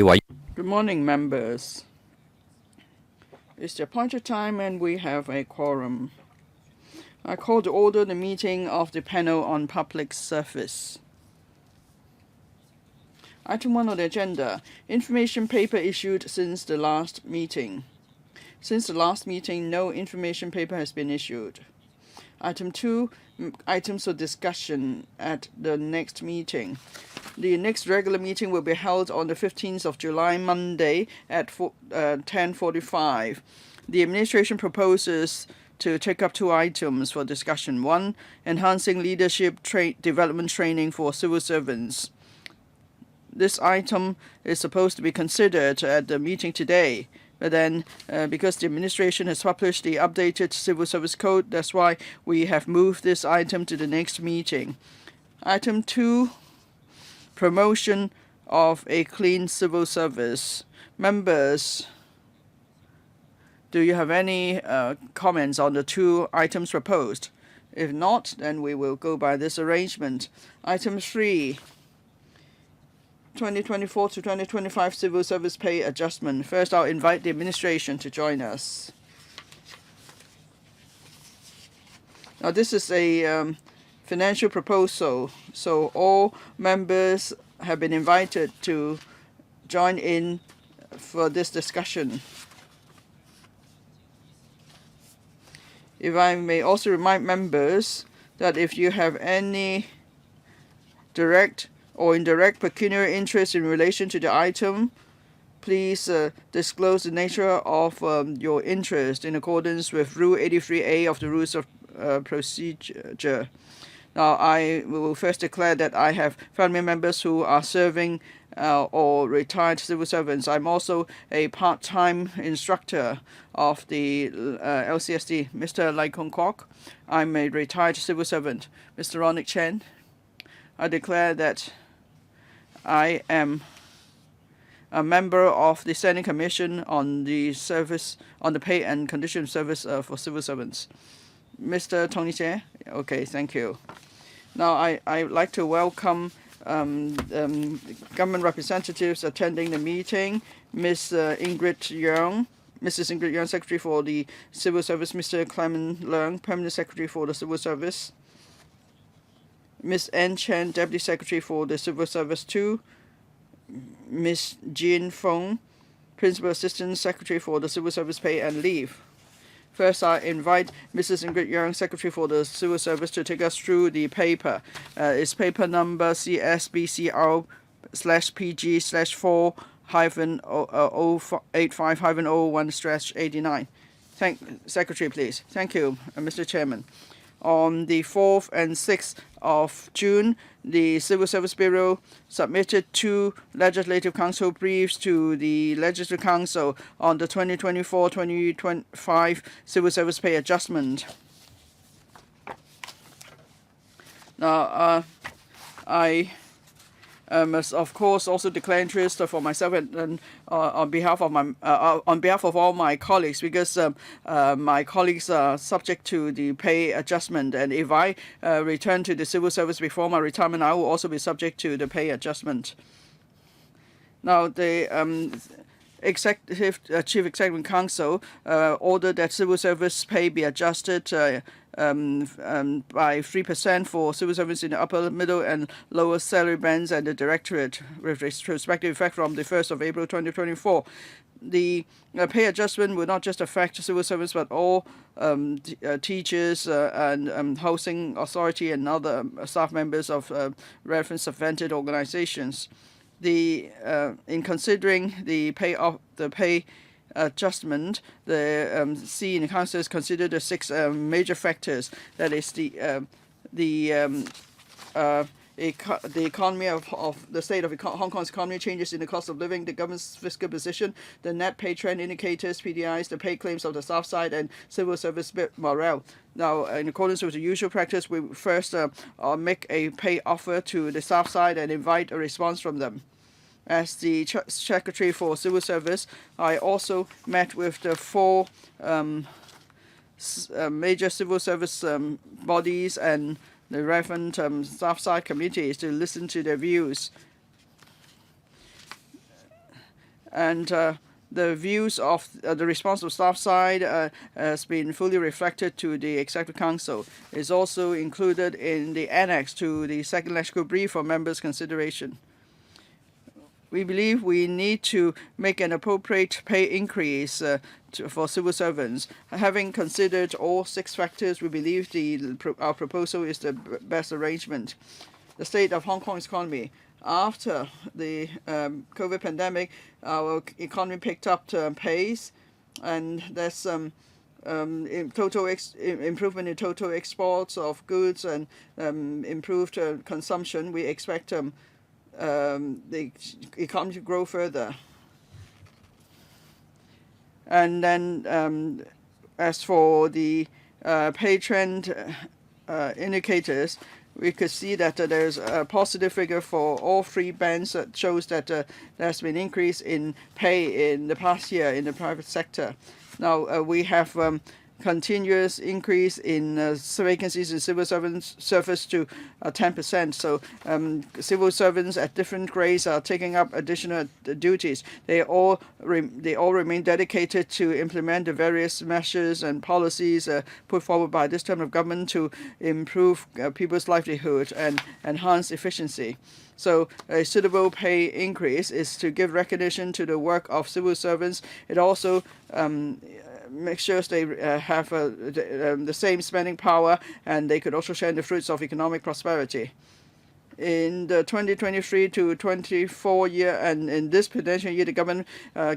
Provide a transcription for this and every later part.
Good morning, members. It's the appointed time and we have a quorum. I call to order the meeting of the panel on public service. Item 1 on the agenda, information paper issued since the last meeting. Since the last meeting, no information paper has been issued. Item 2, items for discussion at the next meeting. The next regular meeting will be held on the 15th of July, Monday at 10:45. The administration proposes to take up 2 items for discussion. 1, enhancing leadership development training for civil servants. This item is supposed to be considered at the meeting today. But then, because the administration has published the updated Civil Service Code, that's why we have moved this item to the next meeting. Item 2, promotion of a clean civil service. Members, do you have any comments on the 2 items proposed? If not, then we will go by this arrangement. Item 3. 2024 to 2025 Civil Service Pay Adjustment. First, I'll invite the administration to join us. Now, this is a financial proposal, so all members have been invited to join in for this discussion. If I may also remind members that if you have any direct or indirect pecuniary interest in relation to the item, please disclose the nature of your interest in accordance with Rule 83A of the Rules of Procedure. Now, I will first declare that I have family members who are serving or retired civil servants. I'm also a part-time instructor of the LCSD. Mr. Lai Kong Kwok, I'm a retired civil servant. Mr. Ronick Chen, I declare that I am a member of the Standing Commission on the Pay and Condition of Service for Civil Servants. Mr. Tony Che, okay, thank you. Now I'd like to welcome government representatives attending the meeting. Mrs. Ingrid Yang, Secretary for the Civil Service. Mr. Clement Leung, Permanent Secretary for the Civil Service. Ms. Ann Chen, Deputy Secretary for the Civil Service 2. Ms. Jean Fong, Principal Assistant Secretary for the Civil Service Pay and Leave. First, I invite Mrs. Ingrid Yang, Secretary for the Civil Service, to take us through the paper. It's paper number CSBCR/PG/4-085-01/89. Secretary, please. Thank you, Mr. Chairman. On the 4th and 6th of June, the Civil Service Bureau submitted 2 Legislative Council briefs to the Legislative Council on the 2024-2025 Civil Service Pay Adjustment. Now, I must of course also declare interest for myself and on behalf of all my colleagues, because my colleagues are subject to the pay adjustment, and if I return to the civil service before my retirement, I will also be subject to the pay adjustment. Now, the Chief Executive Council ordered that civil service pay be adjusted by 3% for civil servants in the upper, middle, and lower salary bands and the Directorate, with retrospective effect from the 1st of April 2024. The pay adjustment will not just affect civil servants, but all teachers and housing authority and other staff members of reference subvented organizations. In considering the pay adjustment, the C in the Council has considered the 6 major factors. That is the economy of the state of Hong Kong's economy, changes in the cost of living, the government's fiscal position, the net pay trend indicators, PDIs, the pay claims of the staff side, and civil service morale. Now, in accordance with the usual practice, we first make a pay offer to the staff side and invite a response from them. As the Secretary for Civil Service, I also met with the 4 major civil service bodies and the relevant staff side committees to listen to their views. and the views of the response of staff side has been fully reflected to the Executive Council. It's also included in the annex to the second legislative brief for members' consideration. We believe we need to make an appropriate pay increase for civil servants. Having considered all 6 factors, we believe our proposal is the best arrangement. The state of Hong Kong's economy. After the COVID pandemic, our economy picked up pace, and there's some improvement in total exports of goods and improved consumption. We expect the economy to grow further. And then as for the pay trend indicators, we could see that there's a positive figure for all 3 bands that shows that there's been increase in pay in the past year in the private sector. Now we have continuous increase in vacancies in civil servants surface to 10%. So civil servants at different grades are taking up additional duties. They all remain dedicated to implement the various measures and policies put forward by this term of government to improve people's livelihood and enhance efficiency. So a suitable pay increase is to give recognition to the work of civil servants. It also make sure they have the same spending power, and they could also share the fruits of economic prosperity. In the 2023 to 24 year, and in this potential year, the government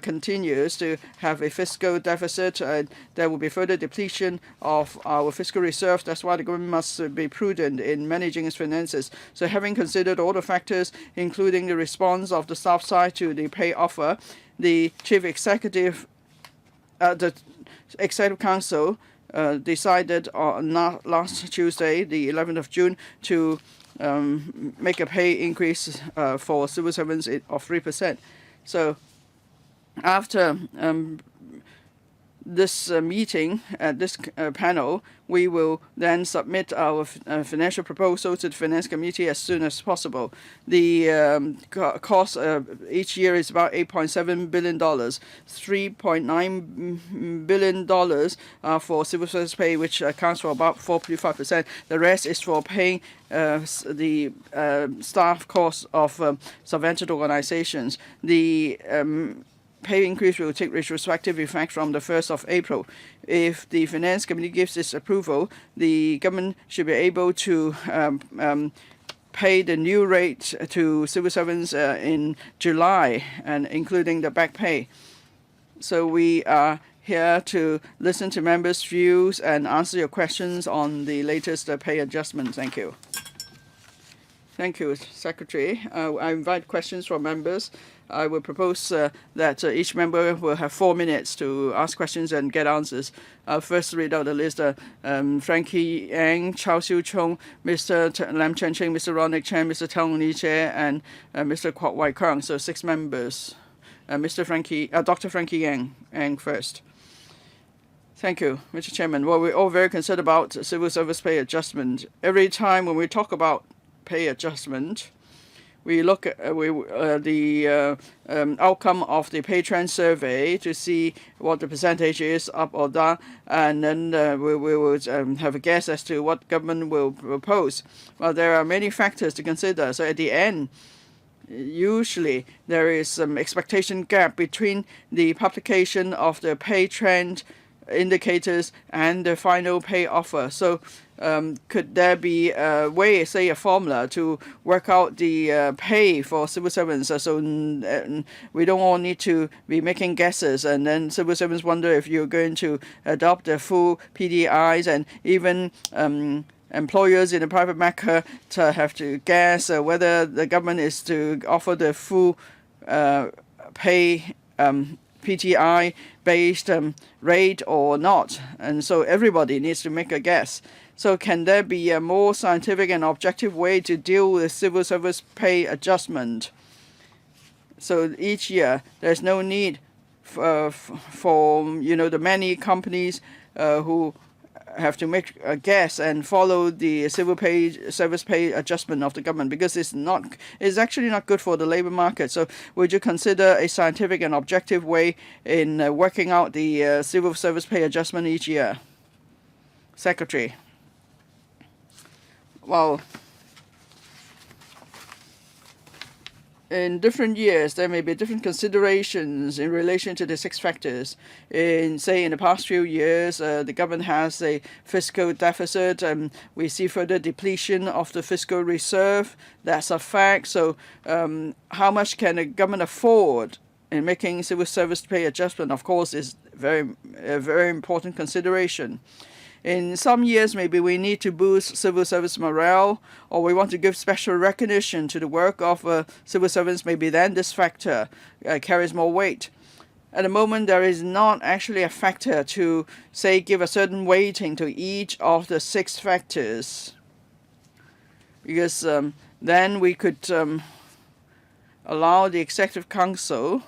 continues to have a fiscal deficit. There will be further depletion of our fiscal reserves. That's why the government must be prudent in managing its finances. So having considered all the factors, including the response of the staff side to the pay offer, the Chief Executive the Executive Council decided on last Tuesday, the 11th of June, to make a pay increase for civil servants of 3%. So after this meeting at this panel, we will then submit our financial proposal to the Finance Committee as soon as possible. The cost each year is about $8.7 billion. $3.9 billion for civil service pay, which accounts for about 4.5%. The rest is for paying the staff costs of subvented organizations. The pay increase will take retrospective effect from the 1st of April. If the Finance Committee gives its approval, the government should be able to pay the new rate to civil servants in July, and including the back pay. So we are here to listen to members' views and answer your questions on the latest pay adjustment. Thank you. Thank you, Secretary. I invite questions from members. I will propose that each member will have 4 minutes to ask questions and get answers. I'll first read out the list. Frankie Yang, Chow Siu Chung, Mr. Lam Chen Ching, Mr. Ronick Chen, Mr. Tong Li Che, and Mr. Kwok Wai Kang. So 6 members. Dr. Frankie Yang first. Thank you, Mr. Chairman. Well, we're all very concerned about civil service pay adjustment. Every time when we talk about pay adjustment, we look at the outcome of the pay trend survey to see what the percentage is, up or down, and then we will have a guess as to what government will propose. Well, there are many factors to consider. So at the end, usually there is some expectation gap between the publication of the pay trend indicators and the final pay offer. So could there be a way, say a formula, to work out the pay for civil servants? So we don't all need to be making guesses, and then civil servants wonder if you're going to adopt the full PDIs, and even employers in the private market have to guess whether the government is to offer the full pay PTI-based rate or not. And so everybody needs to make a guess. So can there be a more scientific and objective way to deal with civil service pay adjustment? So each year, there's no need for the many companies who have to make a guess and follow the service pay adjustment of the government, because it's actually not good for the labor market. So would you consider a scientific and objective way in working out the civil service pay adjustment each year? Secretary. Well, in different years, there may be different considerations in relation to the 6 factors. In the past few years, the government has a fiscal deficit, and we see further depletion of the fiscal reserve. That's a fact. So how much can the government afford in making civil service pay adjustment, of course, is a very important consideration. In some years, maybe we need to boost civil service morale, or we want to give special recognition to the work of civil servants. Maybe then this factor carries more weight. At the moment, there is not actually a factor to, say, give a certain weighting to each of the 6 factors, because then we could allow the Executive Council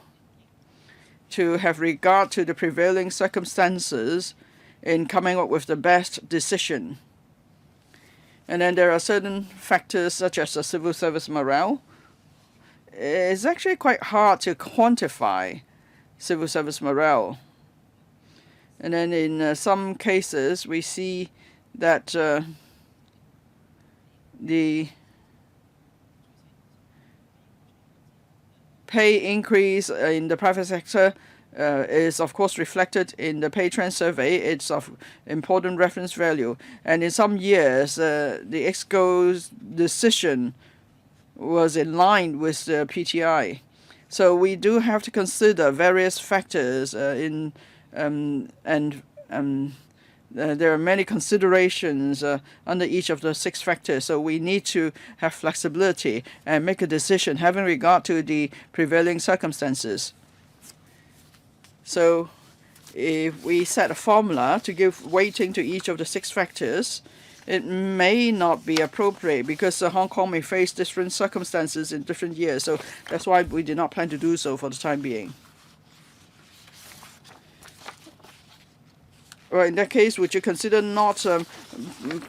to have regard to the prevailing circumstances in coming up with the best decision. And then there are certain factors such as the civil service morale. It's actually quite hard to quantify civil service morale. And then in some cases, we see that the pay increase in the private sector is of course reflected in the pay trend survey. It's of important reference value. And in some years, the EXCO's decision was in line with the PTI. So we do have to consider various factors there are many considerations under each of the 6 factors. So we need to have flexibility and make a decision having regard to the prevailing circumstances. So if we set a formula to give weighting to each of the 6 factors, it may not be appropriate, because Hong Kong may face different circumstances in different years. So that's why we did not plan to do so for the time being. Well, in that case, would you consider not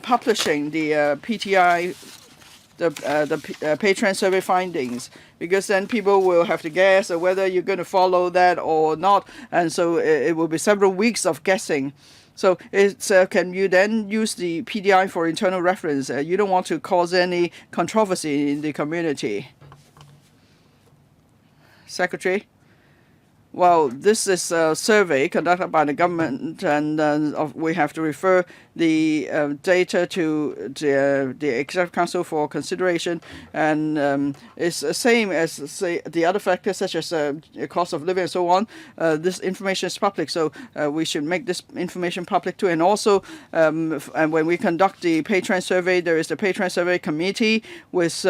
publishing the PTI, the pay trend survey findings? Because then people will have to guess whether you're going to follow that or not, and so it will be several weeks of guessing. So can you then use the PDI for internal reference? You don't want to cause any controversy in the community. Secretary? Well, this is a survey conducted by the government, and we have to refer the data to the Executive Council for consideration, and it's the same as, say, the other factors such as cost of living and so on. This information is public, so we should make this information public too. And also, and when we conduct the pay trend survey, there is the pay trend survey committee with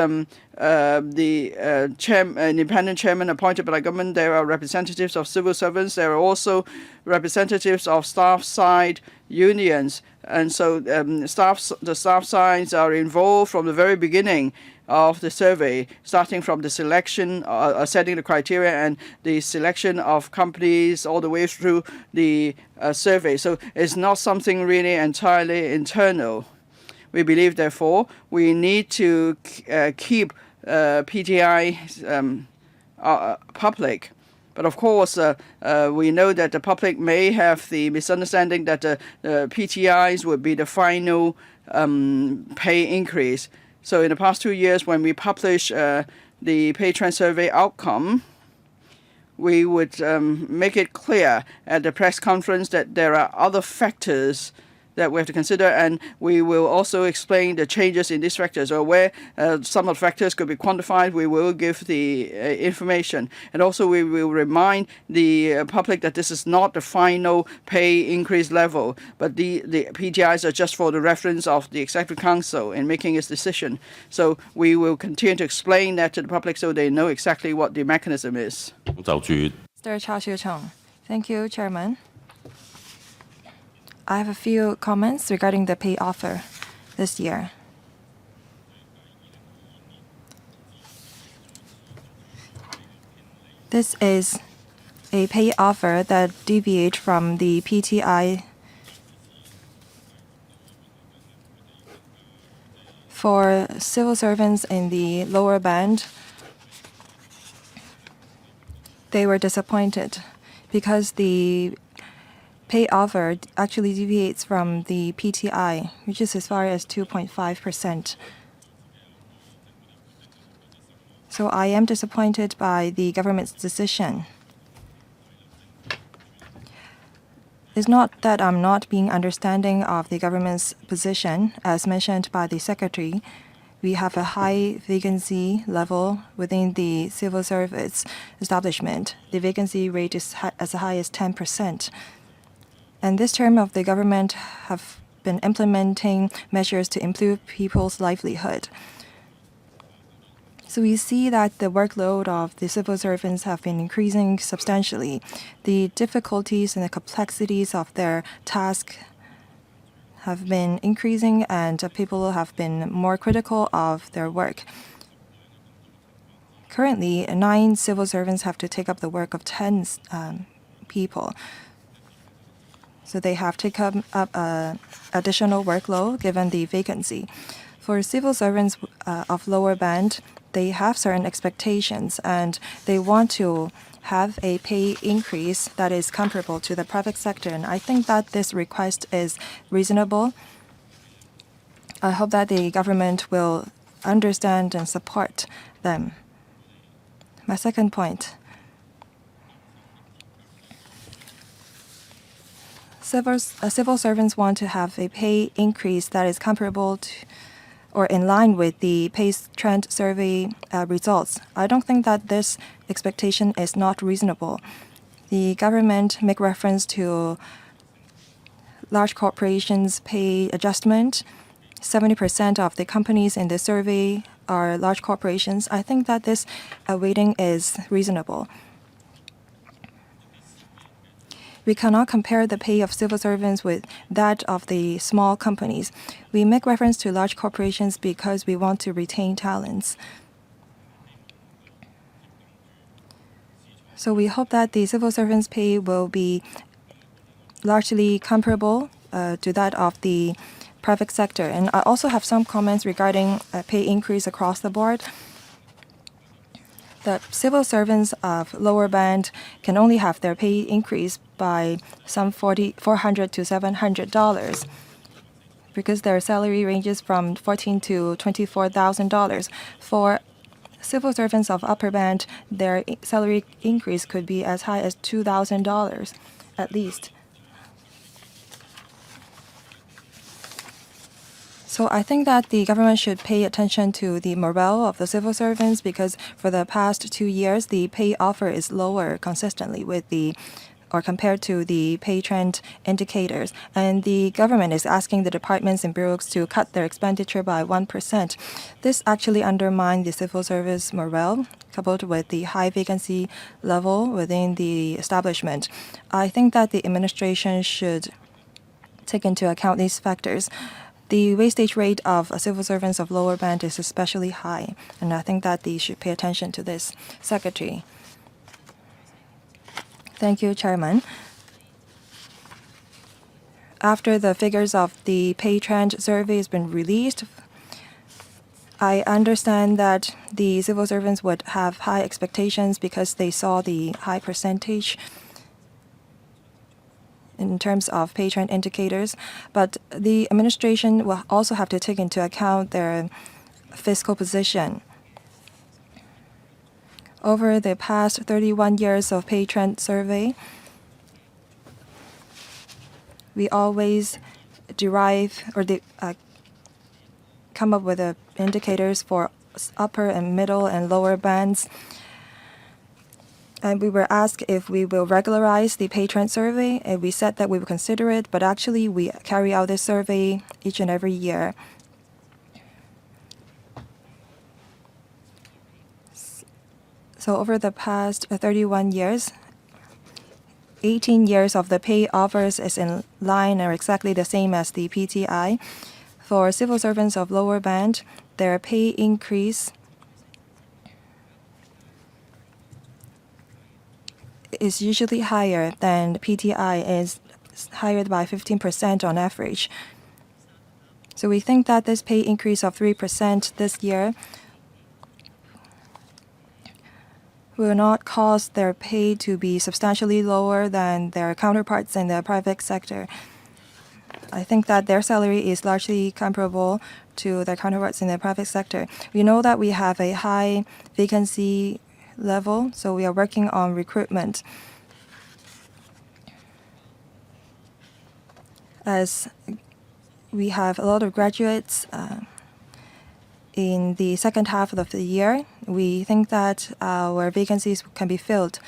independent chairman appointed by the government. There are representatives of civil servants. There are also representatives of staff side unions, and so the staff sides are involved from the very beginning of the survey, starting from the selection, setting the criteria and the selection of companies all the way through the survey. So it's not something really entirely internal. We believe, therefore, we need to keep PTI public. But of course, we know that the public may have the misunderstanding that the PTIs would be the final pay increase. So in the past 2 years, when we publish the pay trend survey outcome, we would make it clear at the press conference that there are other factors that we have to consider, and we will also explain the changes in these factors, or where some of the factors could be quantified. We will give the information, and also we will remind the public that this is not the final pay increase level, but the PTIs are just for the reference of the Executive Council in making its decision. So we will continue to explain that to the public so they know exactly what the mechanism is. Mr. Cha Siu-chung. Thank you, Chairman. I have a few comments regarding the pay offer this year. This is a pay offer that deviates from the PTI For civil servants in the lower band, they were disappointed because the pay offer actually deviates from the PTI, which is as far as 2.5%. So I am disappointed by the government's decision. It's not that I'm not being understanding of the government's position. As mentioned by the Secretary, we have a high vacancy level within the civil service establishment. The vacancy rate is as high as 10%. And this term of the government have been implementing measures to improve people's livelihood. So we see that the workload of the civil servants have been increasing substantially. The difficulties and the complexities of their task have been increasing, and people have been more critical of their work. Currently, 9 civil servants have to take up the work of 10 people. So they have taken up additional workload given the vacancy. For civil servants of lower band, they have certain expectations and they want to have a pay increase that is comparable to the private sector. And I think that this request is reasonable. I hope that the government will understand and support them. My second point. Civil servants want to have a pay increase that is comparable to or in line with the pay trend survey results. I don't think that this expectation is not reasonable. The government make reference to large corporations' pay adjustment. 70% of the companies in the survey are large corporations. I think that this weighting is reasonable. We cannot compare the pay of civil servants with that of the small companies. We make reference to large corporations because we want to retain talents. So we hope that the civil servants' pay will be largely comparable to that of the private sector. And I also have some comments regarding pay increase across the board. The civil servants of lower band can only have their pay increase by some $400 to $700 because their salary ranges from $14,000 to $24,000. For civil servants of upper band, their salary increase could be as high as $2,000 at least. So I think that the government should pay attention to the morale of the civil servants because for the past 2 years, the pay offer is lower consistently compared to the pay trend indicators. And the government is asking the departments and bureaus to cut their expenditure by 1%. This actually undermines the civil service morale, coupled with the high vacancy level within the establishment. I think that the administration should take into account these factors. The wastage rate of civil servants of lower band is especially high, and I think that they should pay attention to this. Secretary. Thank you, Chairman. After the figures of the pay trend survey has been released, I understand that the civil servants would have high expectations because they saw the high percentage in terms of pay trend indicators, but the administration will also have to take into account their fiscal position. Over the past 31 years of pay trend survey, we always derive or come up with indicators for upper and middle and lower bands. And we were asked if we will regularize the pay trend survey, and we said that we would consider it, but actually we carry out this survey each and every year. So over the past 31 years, 18 years of the pay offers is in line or exactly the same as the PTI. For civil servants of lower band, their pay increase is usually higher than PTI is higher by 15% on average. So we think that this pay increase of 3% this year will not cause their pay to be substantially lower than their counterparts in the private sector. I think that their salary is largely comparable to their counterparts in the private sector. We know that we have a high vacancy level, so we are working on recruitment. As we have a lot of graduates in the second half of the year, we think that our vacancies can be filled.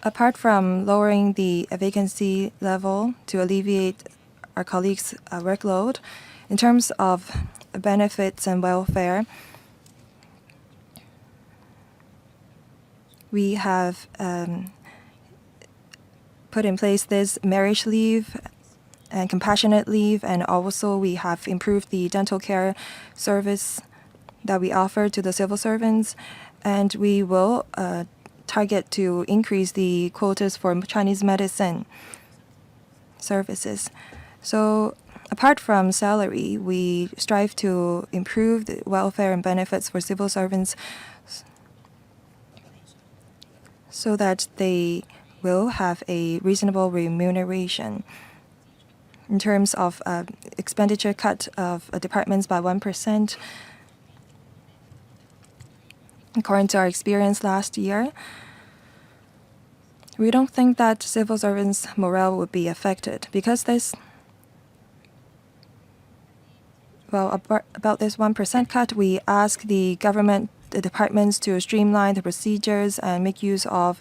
Apart from lowering the vacancy level to alleviate our colleagues' workload, in terms of benefits and welfare, we have put in place this marriage leave and compassionate leave, and also we have improved the dental care service that we offer to the civil servants, and we will target to increase the quotas for Chinese medicine services. So apart from salary, we strive to improve the welfare and benefits for civil servants so that they will have a reasonable remuneration. In terms of expenditure cut of departments by 1%, according to our experience last year, we don't think that civil servants' morale would be affected because about this 1% cut, we ask the government departments to streamline the procedures and make use of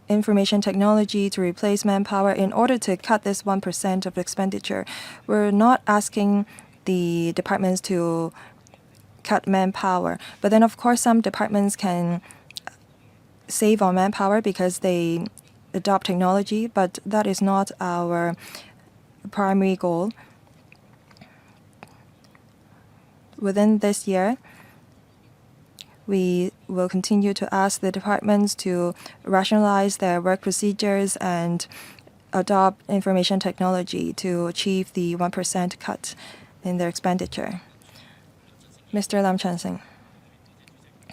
information technology to replace manpower in order to cut this 1% of expenditure. We're not asking the departments to cut manpower, but then of course some departments can save on manpower because they adopt technology, but that is not our primary goal. Within this year, we will continue to ask the departments to rationalize their work procedures and adopt information technology to achieve the 1% cut in their expenditure. Mr. Lam Chansing.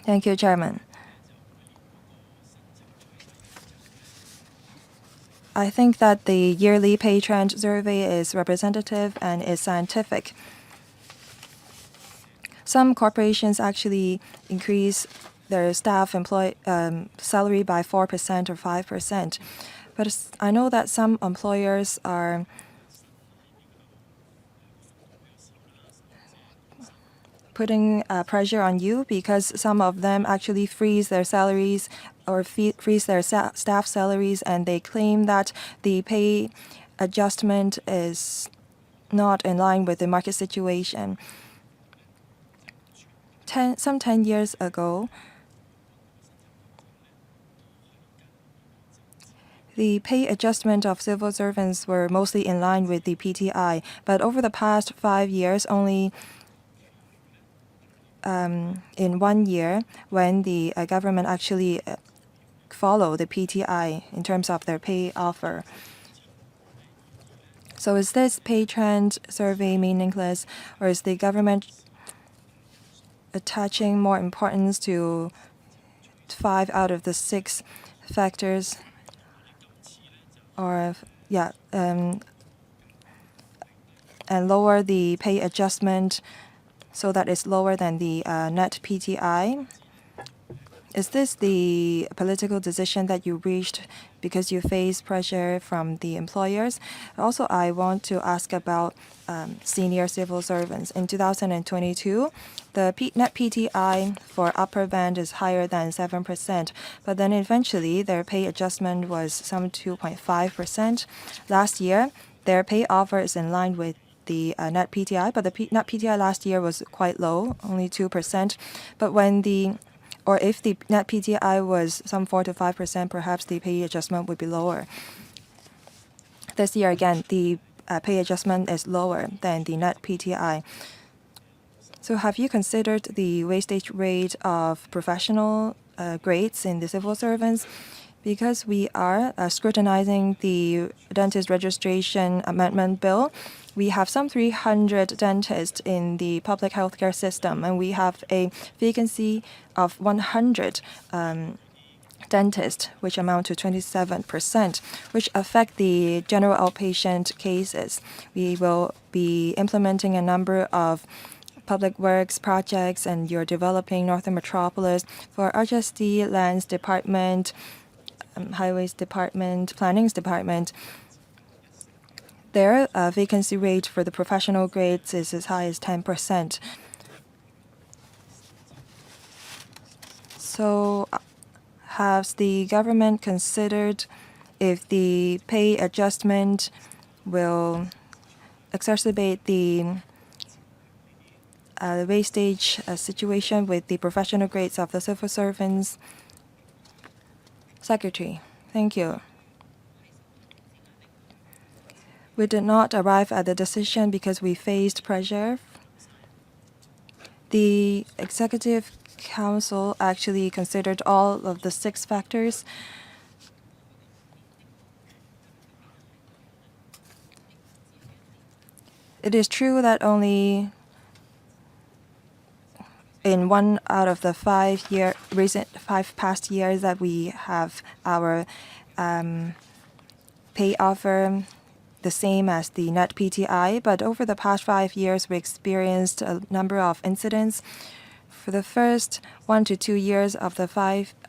Thank you, Chairman. I think that the yearly pay trend survey is representative and is scientific. Some corporations actually increase their staff salary by 4% or 5%. But I know that some employers are putting pressure on you because some of them actually freeze their salaries or freeze their staff salaries, and they claim that the pay adjustment is not in line with the market situation. Some 10 years ago, the pay adjustment of civil servants were mostly in line with the PTI, but over the past 5 years, only in 1 year, when the government actually follow the PTI in terms of their pay offer. So is this pay trend survey meaningless, or is the government attaching more importance to 5 out of the 6 factors, or and lower the pay adjustment so that it's lower than the net PTI? Is this the political decision that you reached because you face pressure from the employers? Also, I want to ask about senior civil servants. In 2022, the net PTI for upper band is higher than 7%, but then eventually their pay adjustment was some 2.5%. Last year, their pay offer is in line with the net PTI, but the net PTI last year was quite low, only 2%. But if the net PTI was some 4 to 5%, perhaps the pay adjustment would be lower. This year, again, the pay adjustment is lower than the net PTI. So have you considered the wastage rate of professional grades in the civil servants? Because we are scrutinizing the dentist registration amendment bill, we have some 300 dentists in the public healthcare system, and we have a vacancy of 100 dentists, which amount to 27%, which affect the general outpatient cases. We will be implementing a number of public works projects, and you're developing Northern Metropolis for RHSD, Lands Department, Highways Department, Plannings Department. Their vacancy rate for the professional grades is as high as 10%. So has the government considered if the pay adjustment will exacerbate the wastage situation with the professional grades of the civil servants? Secretary, thank you. We did not arrive at the decision because we faced pressure. The Executive Council actually considered all of the 6 factors. It is true that only in 1 out of the 5 past years that we have our pay offer the same as the net PTI, but over the past 5 years, we experienced a number of incidents. For the first 1 to 2 years of the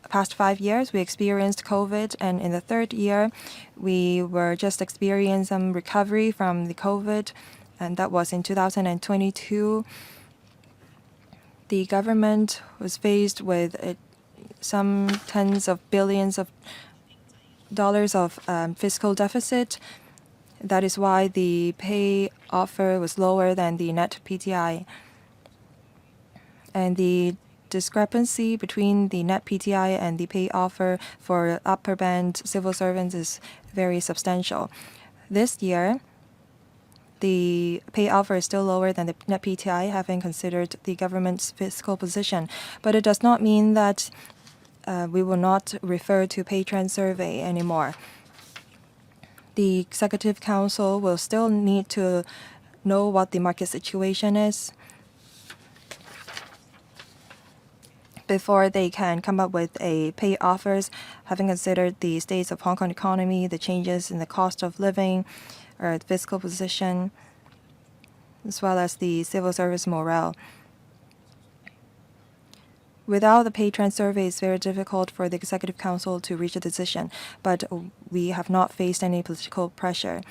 past 5 years, we experienced COVID, and in the 3rd year, we were just experiencing some recovery from the COVID, and that was in 2022. The government was faced with some tens of billions of dollars of fiscal deficit. That is why the pay offer was lower than the net PTI. And the discrepancy between the net PTI and the pay offer for upper band civil servants is very substantial. This year, the pay offer is still lower than the net PTI, having considered the government's fiscal position. But it does not mean that we will not refer to pay trend survey anymore. The Executive Council will still need to know what the market situation is before they can come up with a pay offers, having considered the states of Hong Kong economy, the changes in the cost of living, or the fiscal position, as well as the civil service morale. Without the pay trend survey, it's very difficult for the Executive Council to reach a decision, but we have not faced any political pressure.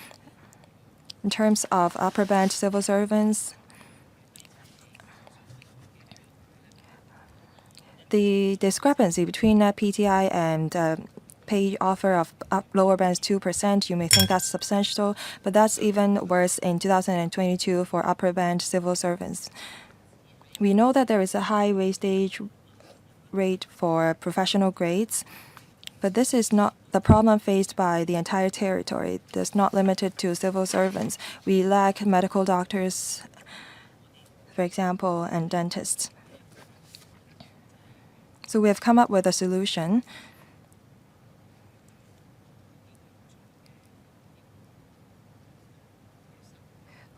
In terms of upper band civil servants, the discrepancy between net PTI and pay offer of lower bands 2%, you may think that's substantial, but that's even worse in 2022 for upper band civil servants. We know that there is a high wastage rate for professional grades, but this is not the problem faced by the entire territory. It's not limited to civil servants. We lack medical doctors, for example, and dentists. So we have come up with a solution.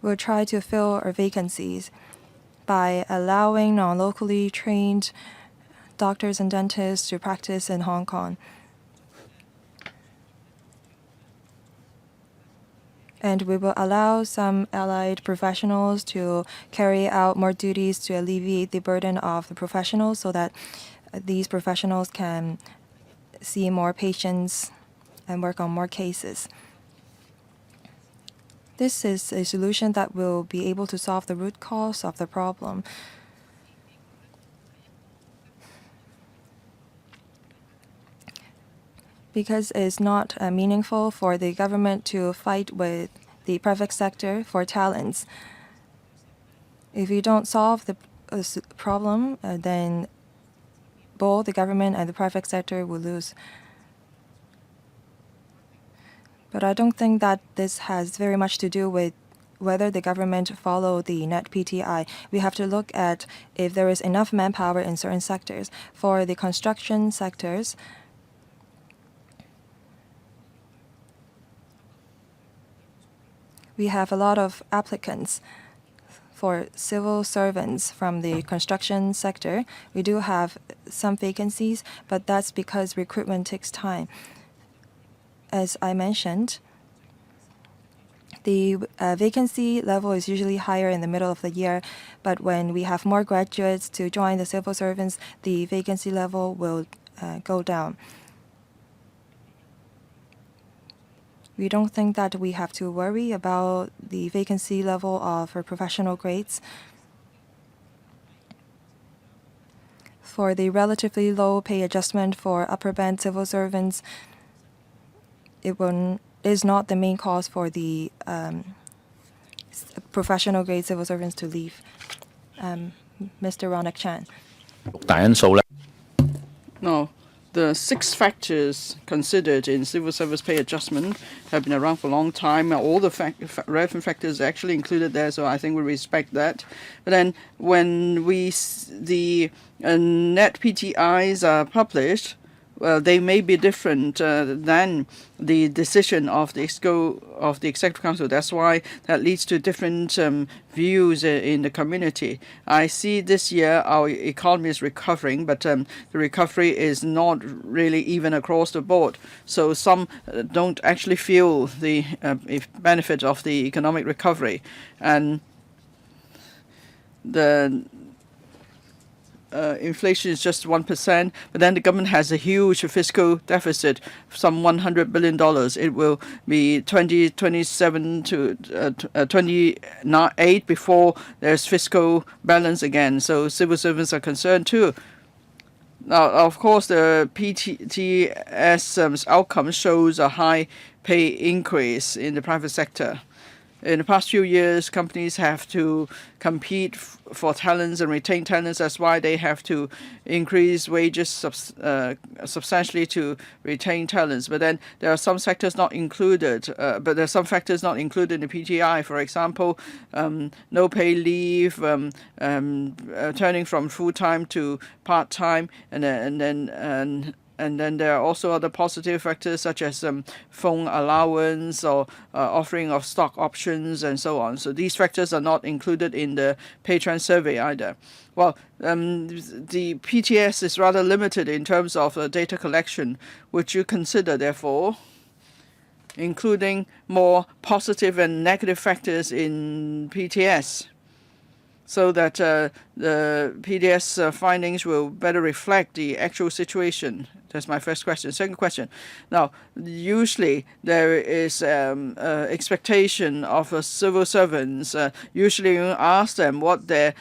We'll try to fill our vacancies by allowing non-locally trained doctors and dentists to practice in Hong Kong. And we will allow some allied professionals to carry out more duties to alleviate the burden of the professionals so that these professionals can see more patients and work on more cases. This is a solution that will be able to solve the root cause of the problem. Because it's not meaningful for the government to fight with the private sector for talents. If you don't solve the problem, then both the government and the private sector will lose. But I don't think that this has very much to do with whether the government follow the net PTI. We have to look at if there is enough manpower in certain sectors. For the construction sectors, we have a lot of applicants for civil servants from the construction sector. We do have some vacancies, but that's because recruitment takes time. As I mentioned, the vacancy level is usually higher in the middle of the year, but when we have more graduates to join the civil servants, the vacancy level will go down. We don't think that we have to worry about the vacancy level of professional grades. For the relatively low pay adjustment for upper band civil servants, it is not the main cause for the professional grade civil servants to leave. Mr. Ronak Chan. No. The 6 factors considered in civil service pay adjustment have been around for a long time. All the relevant factors are actually included there, so I think we respect that. But then when the net PTIs are published, they may be different than the decision of the Executive Council. That's why that leads to different views in the community. I see this year our economy is recovering, but the recovery is not really even across the board. So some don't actually feel the benefit of the economic recovery. And the inflation is just 1%, but then the government has a huge fiscal deficit, some $100 billion. It will be 2027 to 28 before there's fiscal balance again. So civil servants are concerned too. Now, of course, the PTS outcome shows a high pay increase in the private sector. In the past few years, companies have to compete for talents and retain talents. That's why they have to increase wages substantially to retain talents. But then there are some sectors not included. But there are some factors not included in the PTI. For example, no pay leave, turning from full-time to part-time, and then there are also other positive factors such as phone allowance or offering of stock options and so on. So these factors are not included in the pay trend survey either. Well, the PTS is rather limited in terms of data collection. Would you consider, therefore, including more positive and negative factors in PTS, so that the PTS findings will better reflect the actual situation? That's my first question. Second question. Now, usually there is expectation of civil servants. Usually you ask them what their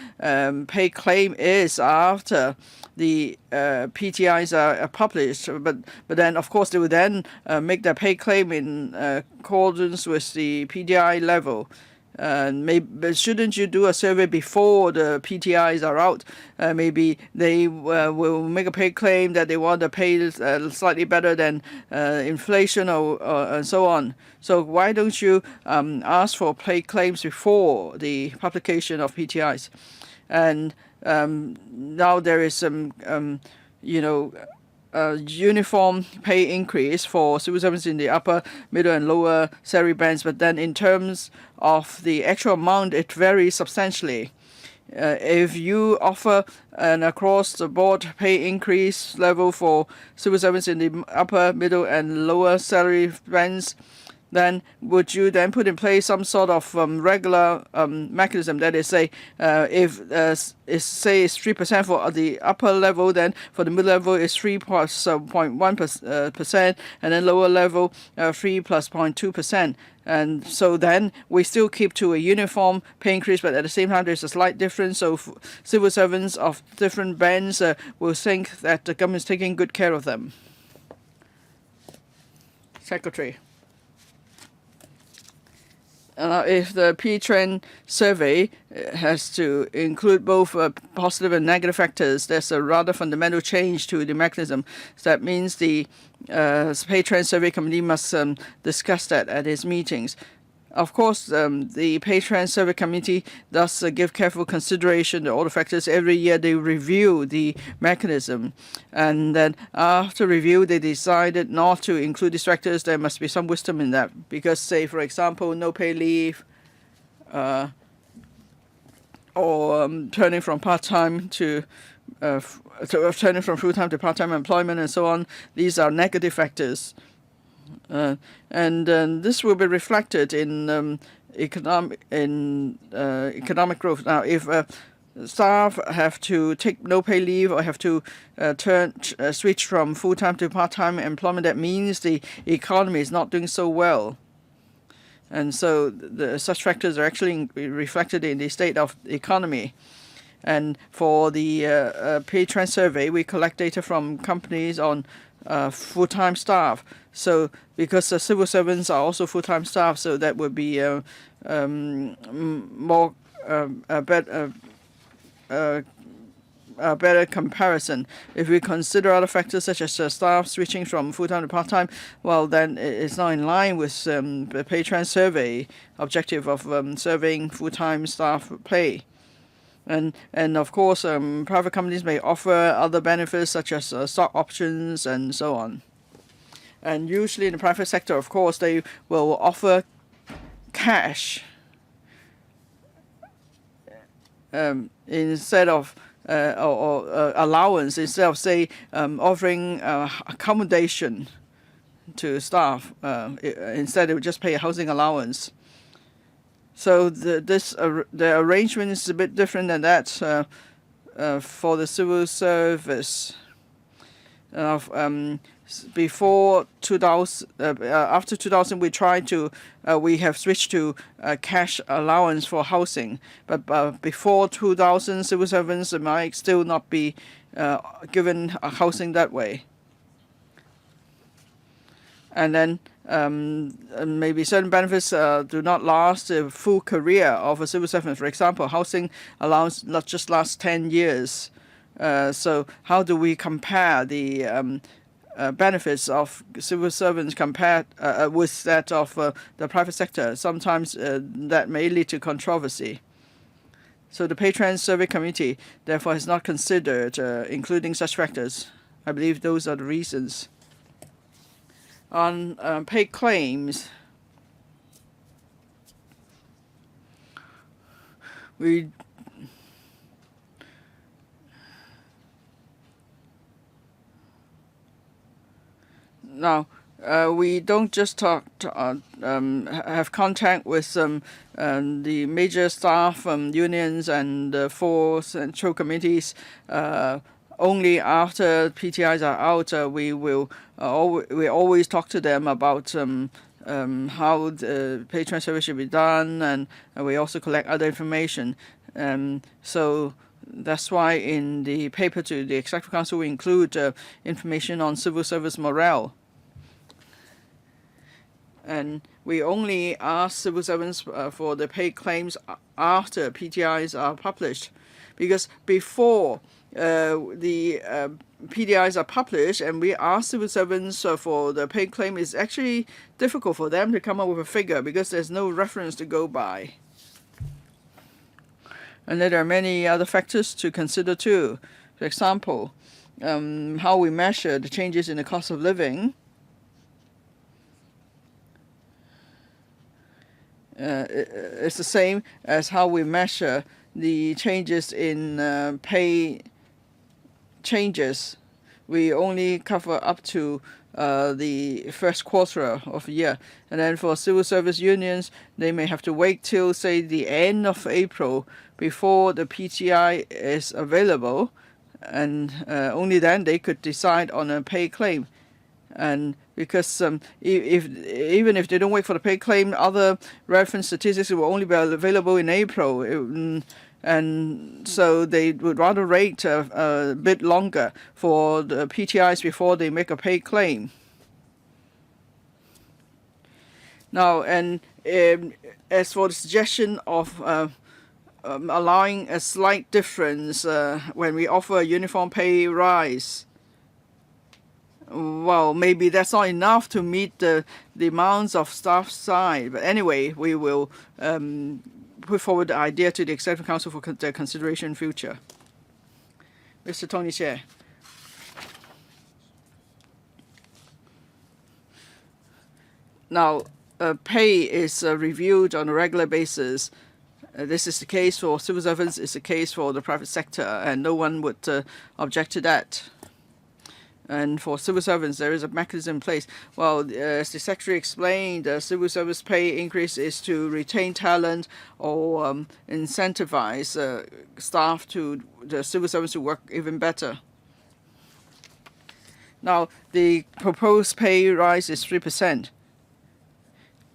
pay claim is after the PTIs are published, but then of course they will then make their pay claim in accordance with the PTI level. Maybe shouldn't you do a survey before the PTIs are out? Maybe they will make a pay claim that they want to pay slightly better than inflation or and so on. So why don't you ask for pay claims before the publication of PTIs? And now there is some uniform pay increase for civil servants in the upper, middle, and lower salary bands, but then in terms of the actual amount, it varies substantially. If you offer an across-the-board pay increase level for civil servants in the upper, middle, and lower salary bands, then would you then put in place some sort of regular mechanism? That is, say, if say it's 3% for the upper level, then for the middle level it's 3.1%, and then lower level 3 plus 0.2%. And so then we still keep to a uniform pay increase, but at the same time there's a slight difference. So civil servants of different bands will think that the government is taking good care of them. Secretary. If the P-trend survey has to include both positive and negative factors, there's a rather fundamental change to the mechanism. So that means the pay trend survey committee must discuss that at its meetings. Of course, the pay trend survey committee does give careful consideration to all the factors. Every year they review the mechanism, and then after review they decided not to include these factors. There must be some wisdom in that, because, say, for example, no pay leave turning from part-time to turning from full-time to part-time employment and so on. These are negative factors. And this will be reflected in economic growth. Now, if staff have to take no pay leave or have to switch from full-time to part-time employment, that means the economy is not doing so well. And so such factors are actually reflected in the state of the economy. And for the pay trend survey, we collect data from companies on full-time staff. So because the civil servants are also full-time staff, so that would be more a better comparison. If we consider other factors such as staff switching from full-time to part-time, well, then it's not in line with the pay trend survey objective of serving full-time staff pay. And of course, private companies may offer other benefits such as stock options and so on. And usually in the private sector, of course, they will offer cash instead of or allowance, instead of say offering accommodation to staff. Instead, they would just pay a housing allowance. So the arrangement is a bit different than that for the civil service. Before 2000, after 2000, we have switched to cash allowance for housing. But before 2000, civil servants might still not be given housing that way. And then maybe certain benefits do not last the full career of a civil servant. For example, housing allowance not just lasts 10 years. So how do we compare the benefits of civil servants compared with that of the private sector? Sometimes that may lead to controversy. So the pay trend survey committee therefore has not considered including such factors. I believe those are the reasons. On pay claims, we now we don't just have contact with the major staff unions and 4 central committees. Only after PTIs are out, we always talk to them about how the pay trend survey should be done, and we also collect other information. So that's why in the paper to the Executive Council we include information on civil service morale. And we only ask civil servants for the pay claims after PTIs are published, because before the PDIs are published and we ask civil servants for the pay claim, it's actually difficult for them to come up with a figure because there's no reference to go by. And there are many other factors to consider too. For example, how we measure the changes in the cost of living. It's the same as how we measure the changes in pay changes. We only cover up to the first quarter of the year. And then for civil service unions, they may have to wait till, say, the end of April before the PTI is available. And only then they could decide on a pay claim. And because even if they don't wait for the pay claim, other reference statistics will only be available in April. And so they would rather wait a bit longer for the PTIs before they make a pay claim. Now, and as for the suggestion of allowing a slight difference when we offer a uniform pay rise, well, maybe that's not enough to meet the demands of staff side. But anyway, we will put forward the idea to the Executive Council for their consideration in future. Mr. Tony Chair. Now, pay is reviewed on a regular basis, This is the case for civil servants, it's the case for the private sector, and no one would object to that. And for civil servants, there is a mechanism in place. Well, as the Secretary explained, the civil service pay increase is to retain talent or incentivize staff to the civil servants to work even better. Now, the proposed pay rise is 3%.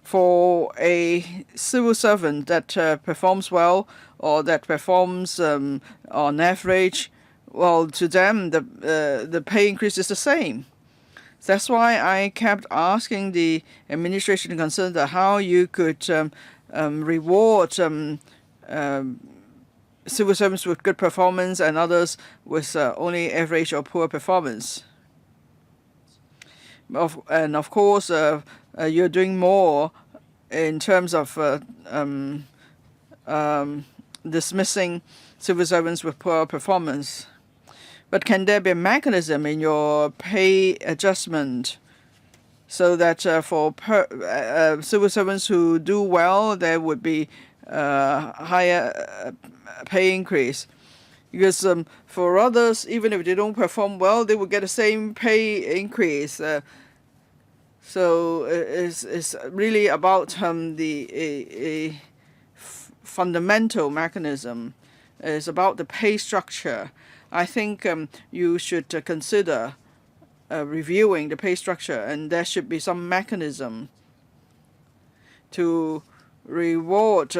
For a civil servant that performs well or that performs on average, well, to them, the pay increase is the same. That's why I kept asking the administration to consider how you could reward civil servants with good performance and others with only average or poor performance. And of course, you're doing more in terms of dismissing civil servants with poor performance. But can there be a mechanism in your pay adjustment so that for civil servants who do well, there would be higher pay increase? Because for others, even if they don't perform well, they will get the same pay increase. So it's really about the fundamental mechanism. It's about the pay structure. I think you should consider reviewing the pay structure, and there should be some mechanism to reward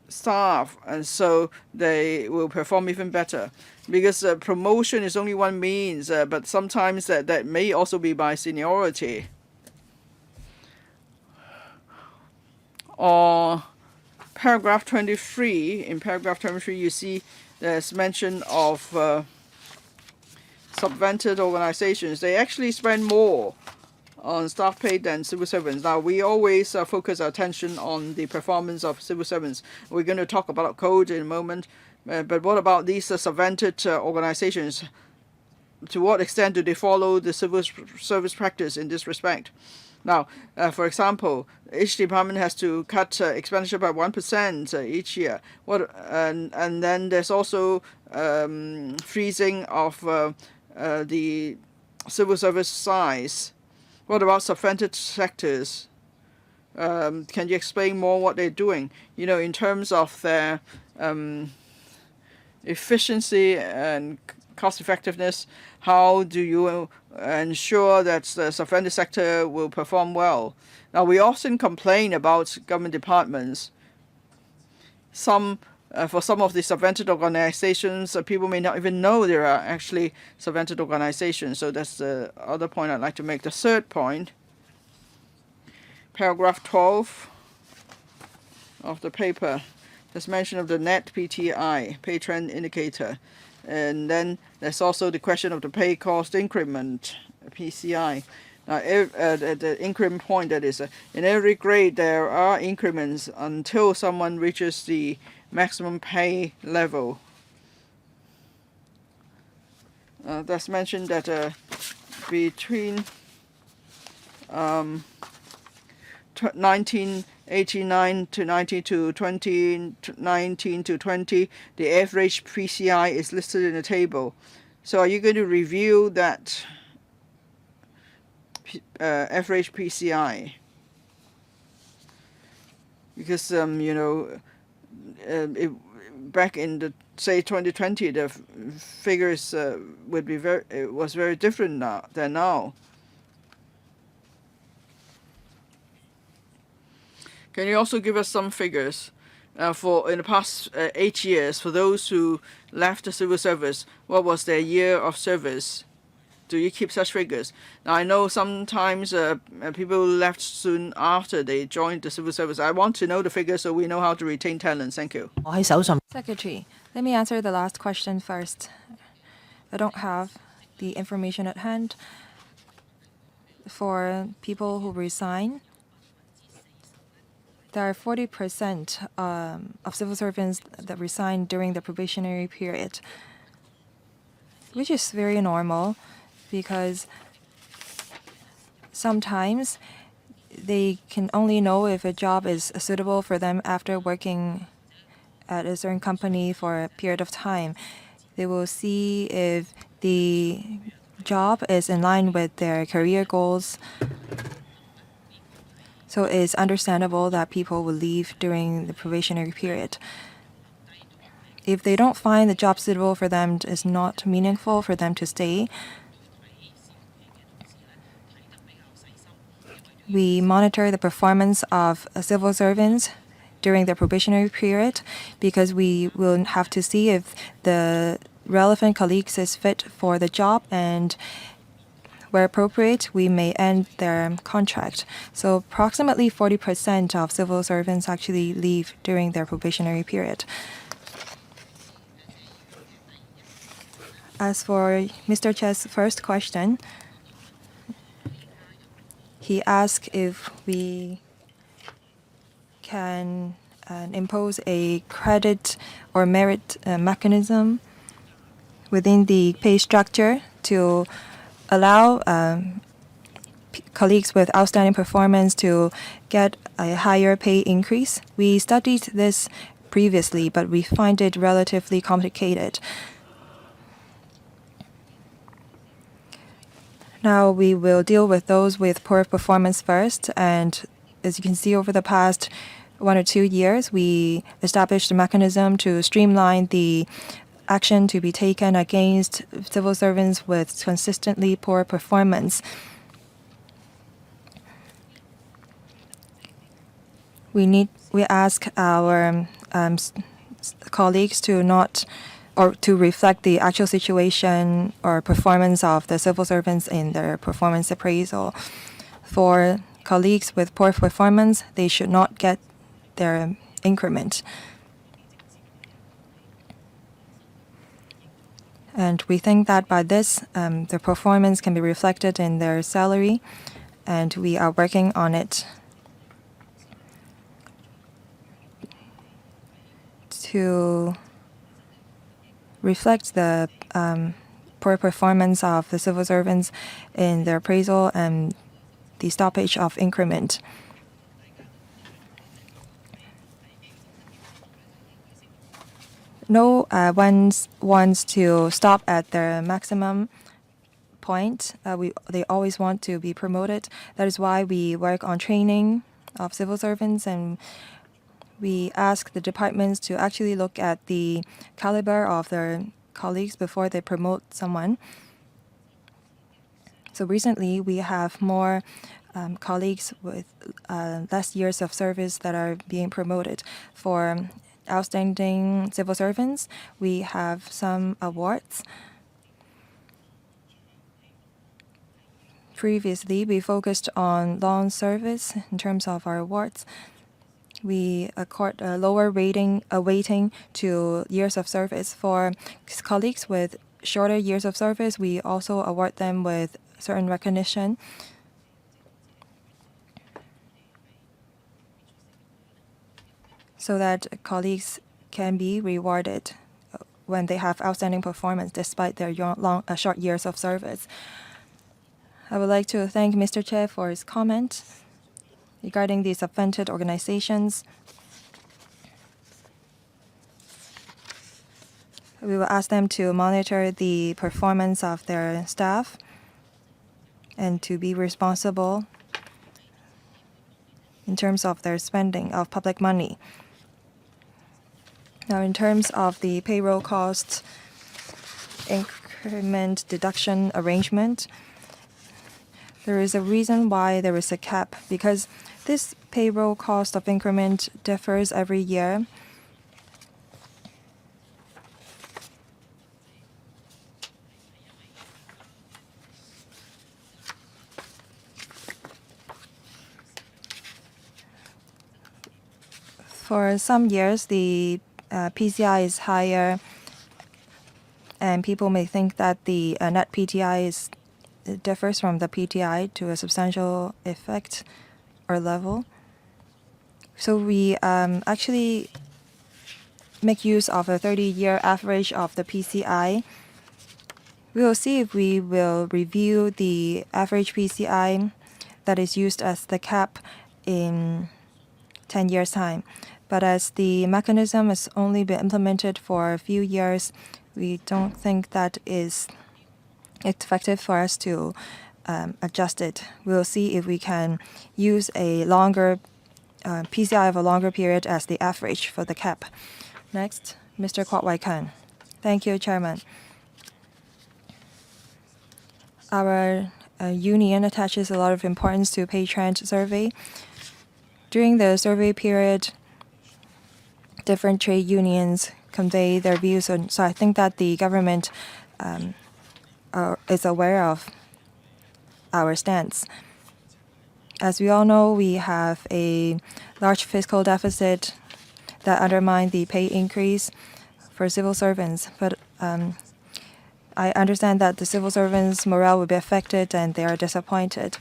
staff, and so they will perform even better. Because promotion is only one means, but sometimes that may also be by seniority. Or paragraph 23, in paragraph 23 you see there's mention of subvented organizations. They actually spend more on staff pay than civil servants. Now, we always focus our attention on the performance of civil servants. We're going to talk about code in a moment, but what about these subvented organizations? To what extent do they follow the civil service practice in this respect? Now, for example, each department has to cut expenditure by 1% each year. And then there's also freezing of the civil service size. What about subvented sectors? Can you explain more what they're doing? You know, in terms of their efficiency and cost effectiveness, how do you ensure that the subvented sector will perform well? Now, we often complain about government departments. For some of the subvented organizations, people may not even know there are actually subvented organizations. So that's the other point I'd like to make. The third point, paragraph 12 of the paper, there's mention of the net PTI, pay trend indicator. And then there's also the question of the pay cost increment, PCI. Now, the increment point, that is, in every grade there are increments until someone reaches the maximum pay level. That's mentioned that between 1989 to 2019 to 20, the average PCI is listed in the table. So are you going to review that average PCI? Because back in the say 2020, the figures was very different than now. Can you also give us some figures for in the past 8 years for those who left the civil service? What was their year of service? Do you keep such figures? Now, I know sometimes people left soon after they joined the civil service. I want to know the figures so we know how to retain talent. Thank you. Secretary, let me answer the last question first. I don't have the information at hand. For people who resign, there are 40% of civil servants that resign during the probationary period, which is very normal because sometimes they can only know if a job is suitable for them after working at a certain company for a period of time. They will see if the job is in line with their career goals. So it's understandable that people will leave during the probationary period. If they don't find the job suitable for them, it's not meaningful for them to stay. We monitor the performance of civil servants during the probationary period because we will have to see if the relevant colleagues is fit for the job, and where appropriate, we may end their contract. So approximately 40% of civil servants actually leave during their probationary period. As for Mr. Che's first question, he asked if we can impose a credit or merit mechanism within the pay structure to allow colleagues with outstanding performance to get a higher pay increase. We studied this previously, but we find it relatively complicated. Now we will deal with those with poor performance first, and as you can see, over the past 1 or 2 years, we established a mechanism to streamline the action to be taken against civil servants with consistently poor performance. We ask our colleagues to not or to reflect the actual situation or performance of the civil servants in their performance appraisal. For colleagues with poor performance, they should not get their increment. And we think that by this, their performance can be reflected in their salary, and we are working on it to reflect the poor performance of the civil servants in their appraisal and the stoppage of increment. No one wants to stop at their maximum point. They always want to be promoted. That is why we work on training of civil servants, and we ask the departments to actually look at the caliber of their colleagues before they promote someone. So recently, we have more colleagues with less years of service that are being promoted. For outstanding civil servants, we have some awards. Previously, we focused on long service in terms of our awards. We accord a lower weighting to years of service. For colleagues with shorter years of service, we also award them with certain recognition. So that colleagues can be rewarded when they have outstanding performance despite their short years of service. I would like to thank Mr. Che for his comment regarding the subvented organizations. We will ask them to monitor the performance of their staff and to be responsible in terms of their spending of public money. Now, in terms of the payroll cost increment deduction arrangement, there is a reason why there is a cap, because this payroll cost of increment differs every year. For some years, the PCI is higher, and people may think that the net PTI differs from the PTI to a substantial effect or level. So we actually make use of a 30-year average of the PCI. We will see if we will review the average PCI that is used as the cap in 10 years' time. But as the mechanism has only been implemented for a few years, we don't think that is effective for us to adjust it. We'll see if we can use a longer PCI of a longer period as the average for the cap. Next, Mr. Kwok Wai Kan. Thank you, Chairman. Our union attaches a lot of importance to pay trend survey. During the survey period, different trade unions convey their views, so I think that the government is aware of our stance. As we all know, we have a large fiscal deficit that undermine the pay increase for civil servants. But I understand that the civil servants' morale will be affected and they are disappointed.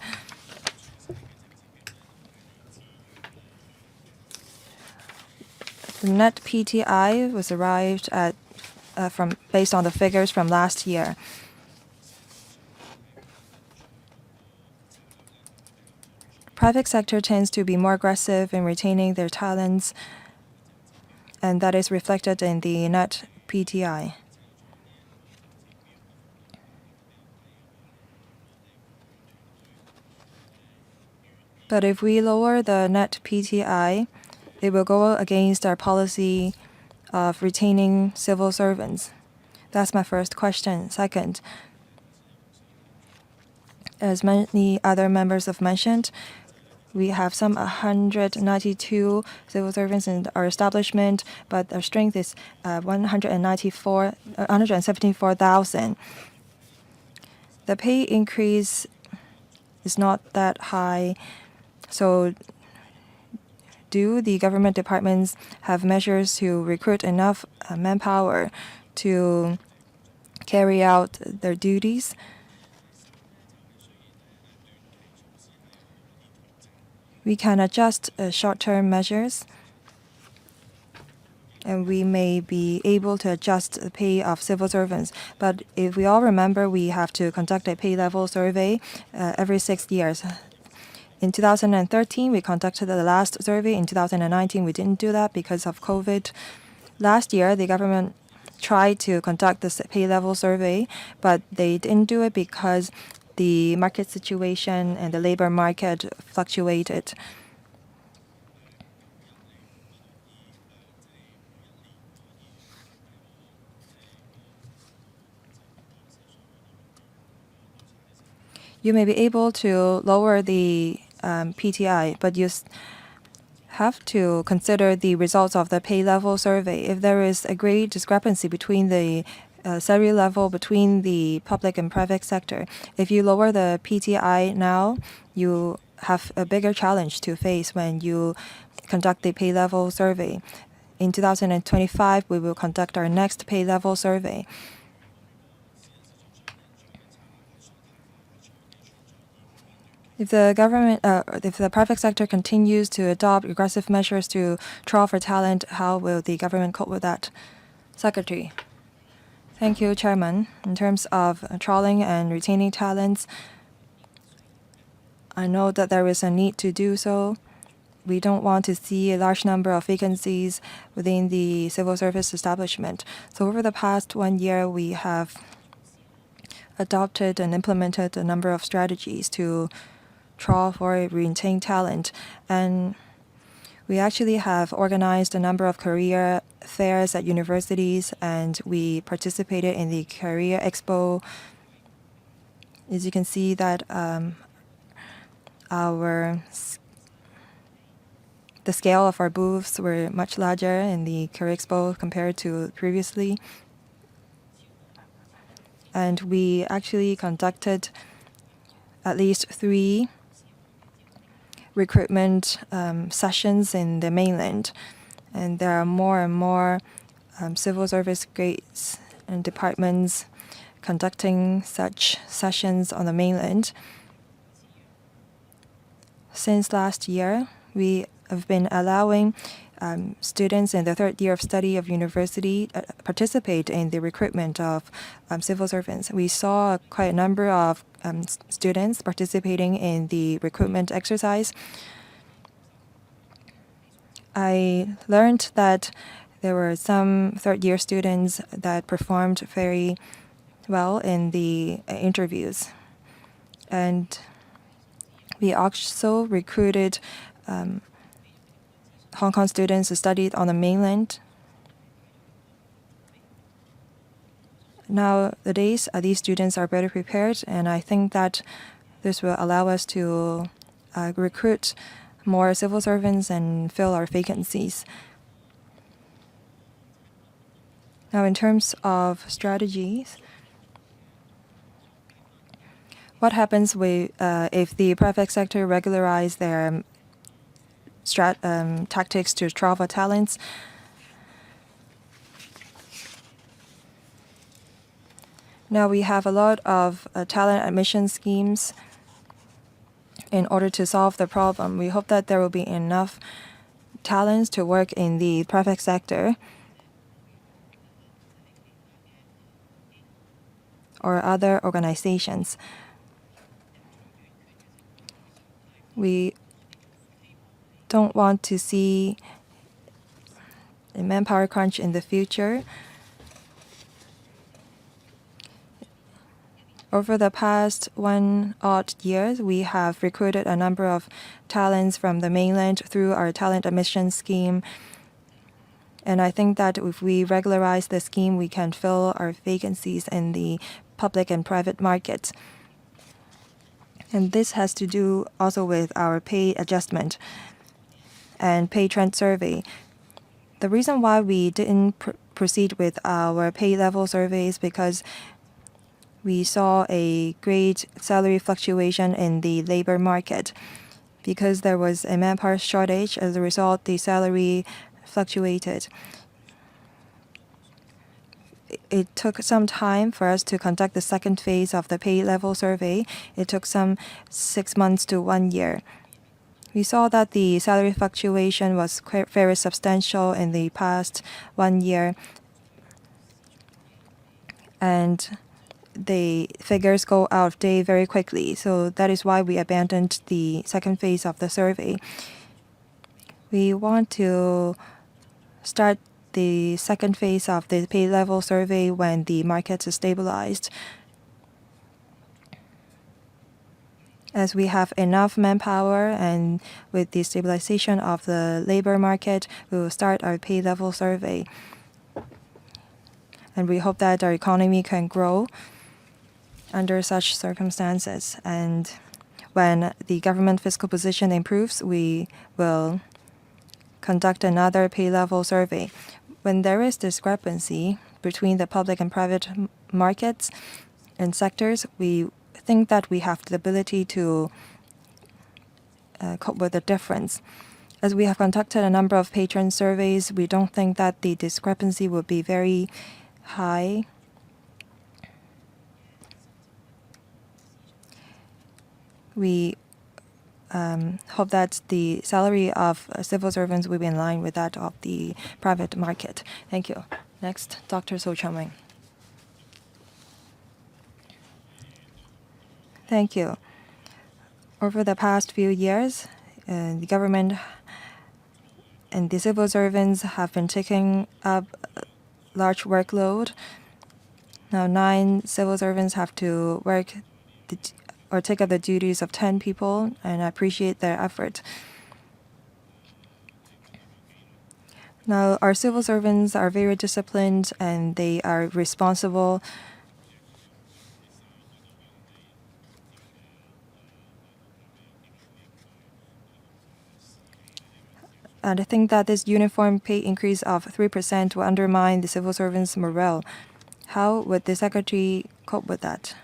The net PTI was arrived at based on the figures from last year. Private sector tends to be more aggressive in retaining their talents, and that is reflected in the net PTI. But if we lower the net PTI, it will go against our policy of retaining civil servants. That's my first question. Second, as many other members have mentioned, we have some 192 civil servants in our establishment, but our strength is 174,000. The pay increase is not that high, so do the government departments have measures to recruit enough manpower to carry out their duties? We can adjust short-term measures, and we may be able to adjust the pay of civil servants. But if we all remember, we have to conduct a pay level survey every 6 years. In 2013, we conducted the last survey. In 2019, we didn't do that because of COVID. Last year, the government tried to conduct the pay level survey, but they didn't do it because the market situation and the labor market fluctuated. You may be able to lower the PTI, but you have to consider the results of the pay level survey. If there is a great discrepancy between the salary level between the public and private sector, if you lower the PTI now, you have a bigger challenge to face when you conduct the pay level survey. In 2025, we will conduct our next pay level survey. If the private sector continues to adopt aggressive measures to trawl for talent, how will the government cope with that? Secretary. Thank you, Chairman. In terms of trawling and retaining talents, I know that there is a need to do so. We don't want to see a large number of vacancies within the civil service establishment. So over the past 1 year, we have adopted and implemented a number of strategies to trawl for retained talent. And we actually have organized a number of career fairs at universities, and we participated in the Career Expo. As you can see that the scale of our booths were much larger in the Career Expo compared to previously. And we actually conducted at least 3 recruitment sessions in the mainland. And there are more and more civil service grades and departments conducting such sessions on the mainland. Since last year, we have been allowing students in the 3rd year of study of university participate in the recruitment of civil servants. We saw quite a number of students participating in the recruitment exercise. I learned that there were some third-year students that performed very well in the interviews. And we also recruited Hong Kong students who studied on the mainland. Nowadays, these students are better prepared, and I think that this will allow us to recruit more civil servants and fill our vacancies. Now, in terms of strategies, what happens if the private sector regularize their tactics to travel talents? Now we have a lot of talent admission schemes in order to solve the problem. We hope that there will be enough talents to work in the private sector or other organizations. We don't want to see a manpower crunch in the future. Over the past 1 odd years, we have recruited a number of talents from the mainland through our talent admission scheme. And I think that if we regularize the scheme, we can fill our vacancies in the public and private markets. And this has to do also with our pay adjustment and pay trend survey. The reason why we didn't proceed with our pay level survey is because we saw a great salary fluctuation in the labor market. Because there was a manpower shortage, as a result, the salary fluctuated. It took some time for us to conduct the second phase of the pay level survey. It took some 6 months to 1 year. We saw that the salary fluctuation was very substantial in the past 1 year. And the figures go out of date very quickly. So that is why we abandoned the second phase of the survey. We want to start the second phase of the pay level survey when the market is stabilized. As we have enough manpower and with the stabilization of the labor market, we will start our pay level survey. And we hope that our economy can grow under such circumstances. And when the government fiscal position improves, we will conduct another pay level survey. When there is discrepancy between the public and private markets and sectors, we think that we have the ability to cope with the difference. As we have conducted a number of patron surveys, we don't think that the discrepancy will be very high. We hope that the salary of civil servants will be in line with that of the private market. Thank you. Next, Dr. So Chang-Wing. Thank you. Over the past few years, the government and the civil servants have been taking up a large workload. Now 9 civil servants have to work or take up the duties of 10 people, and I appreciate their effort. Now, our civil servants are very disciplined and they are responsible. And I think that this uniform pay increase of 3% will undermine the civil servants' morale. How would the Secretary cope with that?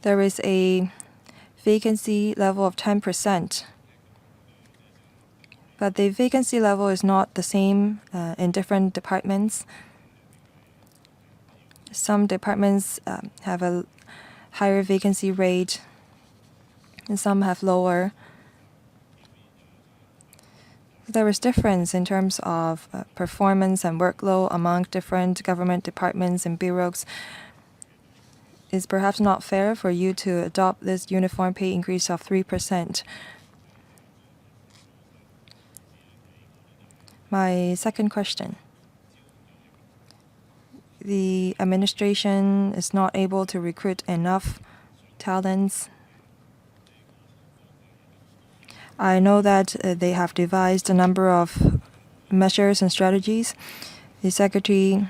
There is a vacancy level of 10%. But the vacancy level is not the same in different departments. Some departments have a higher vacancy rate, and some have lower. There is difference in terms of performance and workload among different government departments and bureaus. It's perhaps not fair for you to adopt this uniform pay increase of 3%. My second question. The administration is not able to recruit enough talents. I know that they have devised a number of measures and strategies. The secretary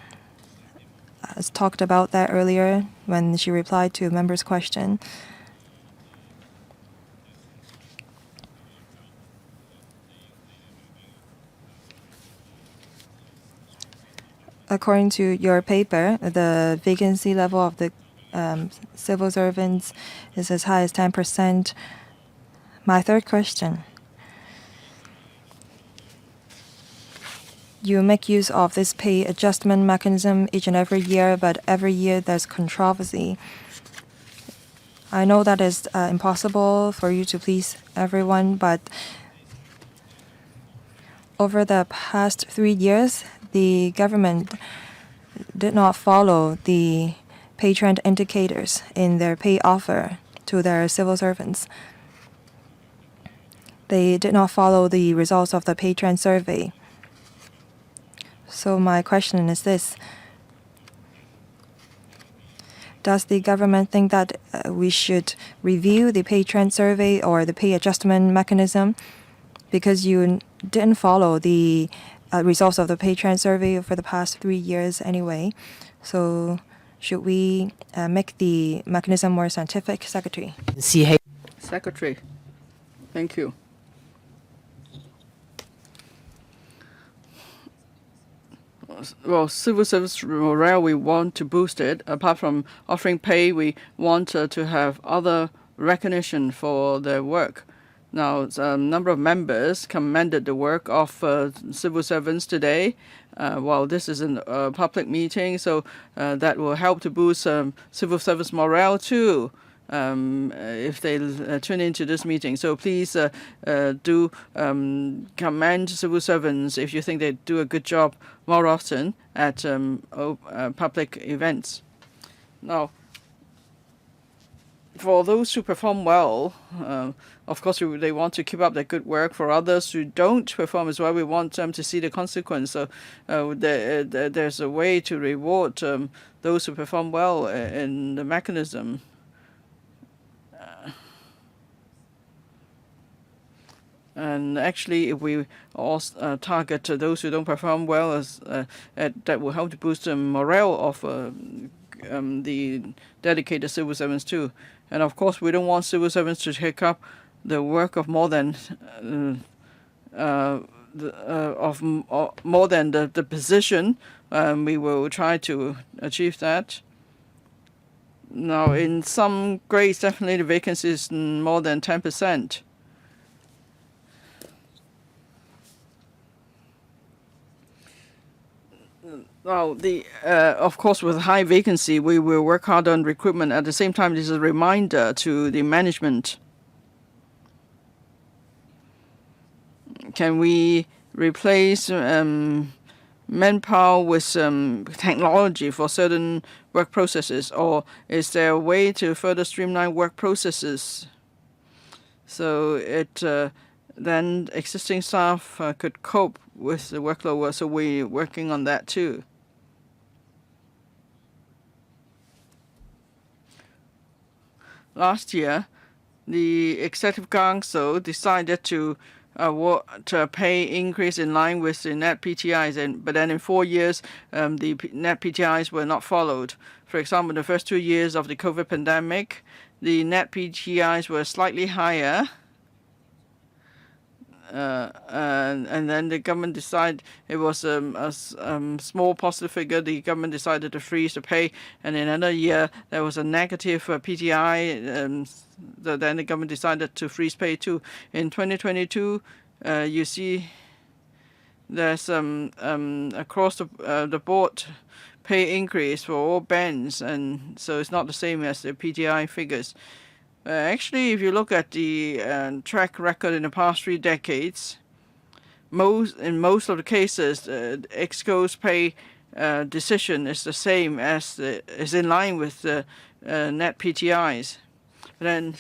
has talked about that earlier when she replied to a member's question. According to your paper, the vacancy level of the civil servants is as high as 10%. My third question. You make use of this pay adjustment mechanism each and every year, but every year there's controversy. I know that it's impossible for you to please everyone, but over the past 3 years, the government did not follow the pay trend indicators in their pay offer to their civil servants. They did not follow the results of the pay trend survey. So my question is this. Does the government think that we should review the pay trend survey or the pay adjustment mechanism because you didn't follow the results of the pay trend survey for the past 3 years anyway? So should we make the mechanism more scientific, Secretary? Secretary, thank you. Well, civil service morale, we want to boost it. Apart from offering pay, we want to have other recognition for their work. Now, a number of members commended the work of civil servants today. Well, this is a public meeting, so that will help to boost civil service morale too. If they tune into this meeting. So please do commend civil servants if you think they do a good job more often at public events. Now, for those who perform well, of course, they want to keep up their good work. For others who don't perform as well, we want them to see the consequence. So there's a way to reward those who perform well in the mechanism. And actually, if we also target those who don't perform well, that will help to boost the morale of the dedicated civil servants too. And of course, we don't want civil servants to take up the work of more than the position. We will try to achieve that. Now, in some grades, definitely the vacancy is more than 10%. Well, of course, with high vacancy, we will work hard on recruitment. At the same time, this is a reminder to the management. Can we replace manpower with technology for certain work processes, or is there a way to further streamline work processes so then existing staff could cope with the workload? So we're working on that too. Last year, the Executive Council decided to award a pay increase in line with the net PTIs, but then in 4 years, the net PTIs were not followed. For example, in the first 2 years of the COVID pandemic, the net PTIs were slightly higher. And then the government decided it was a small positive figure. The government decided to freeze the pay, and in another year there was a negative PTI. Then the government decided to freeze pay too. In 2022, you see there's across the board pay increase for all bands, and so it's not the same as the PTI figures. Actually, if you look at the track record in the past 3 decades, in most of the cases, EXCO's pay decision is the same as is in line with the net PTIs. But then,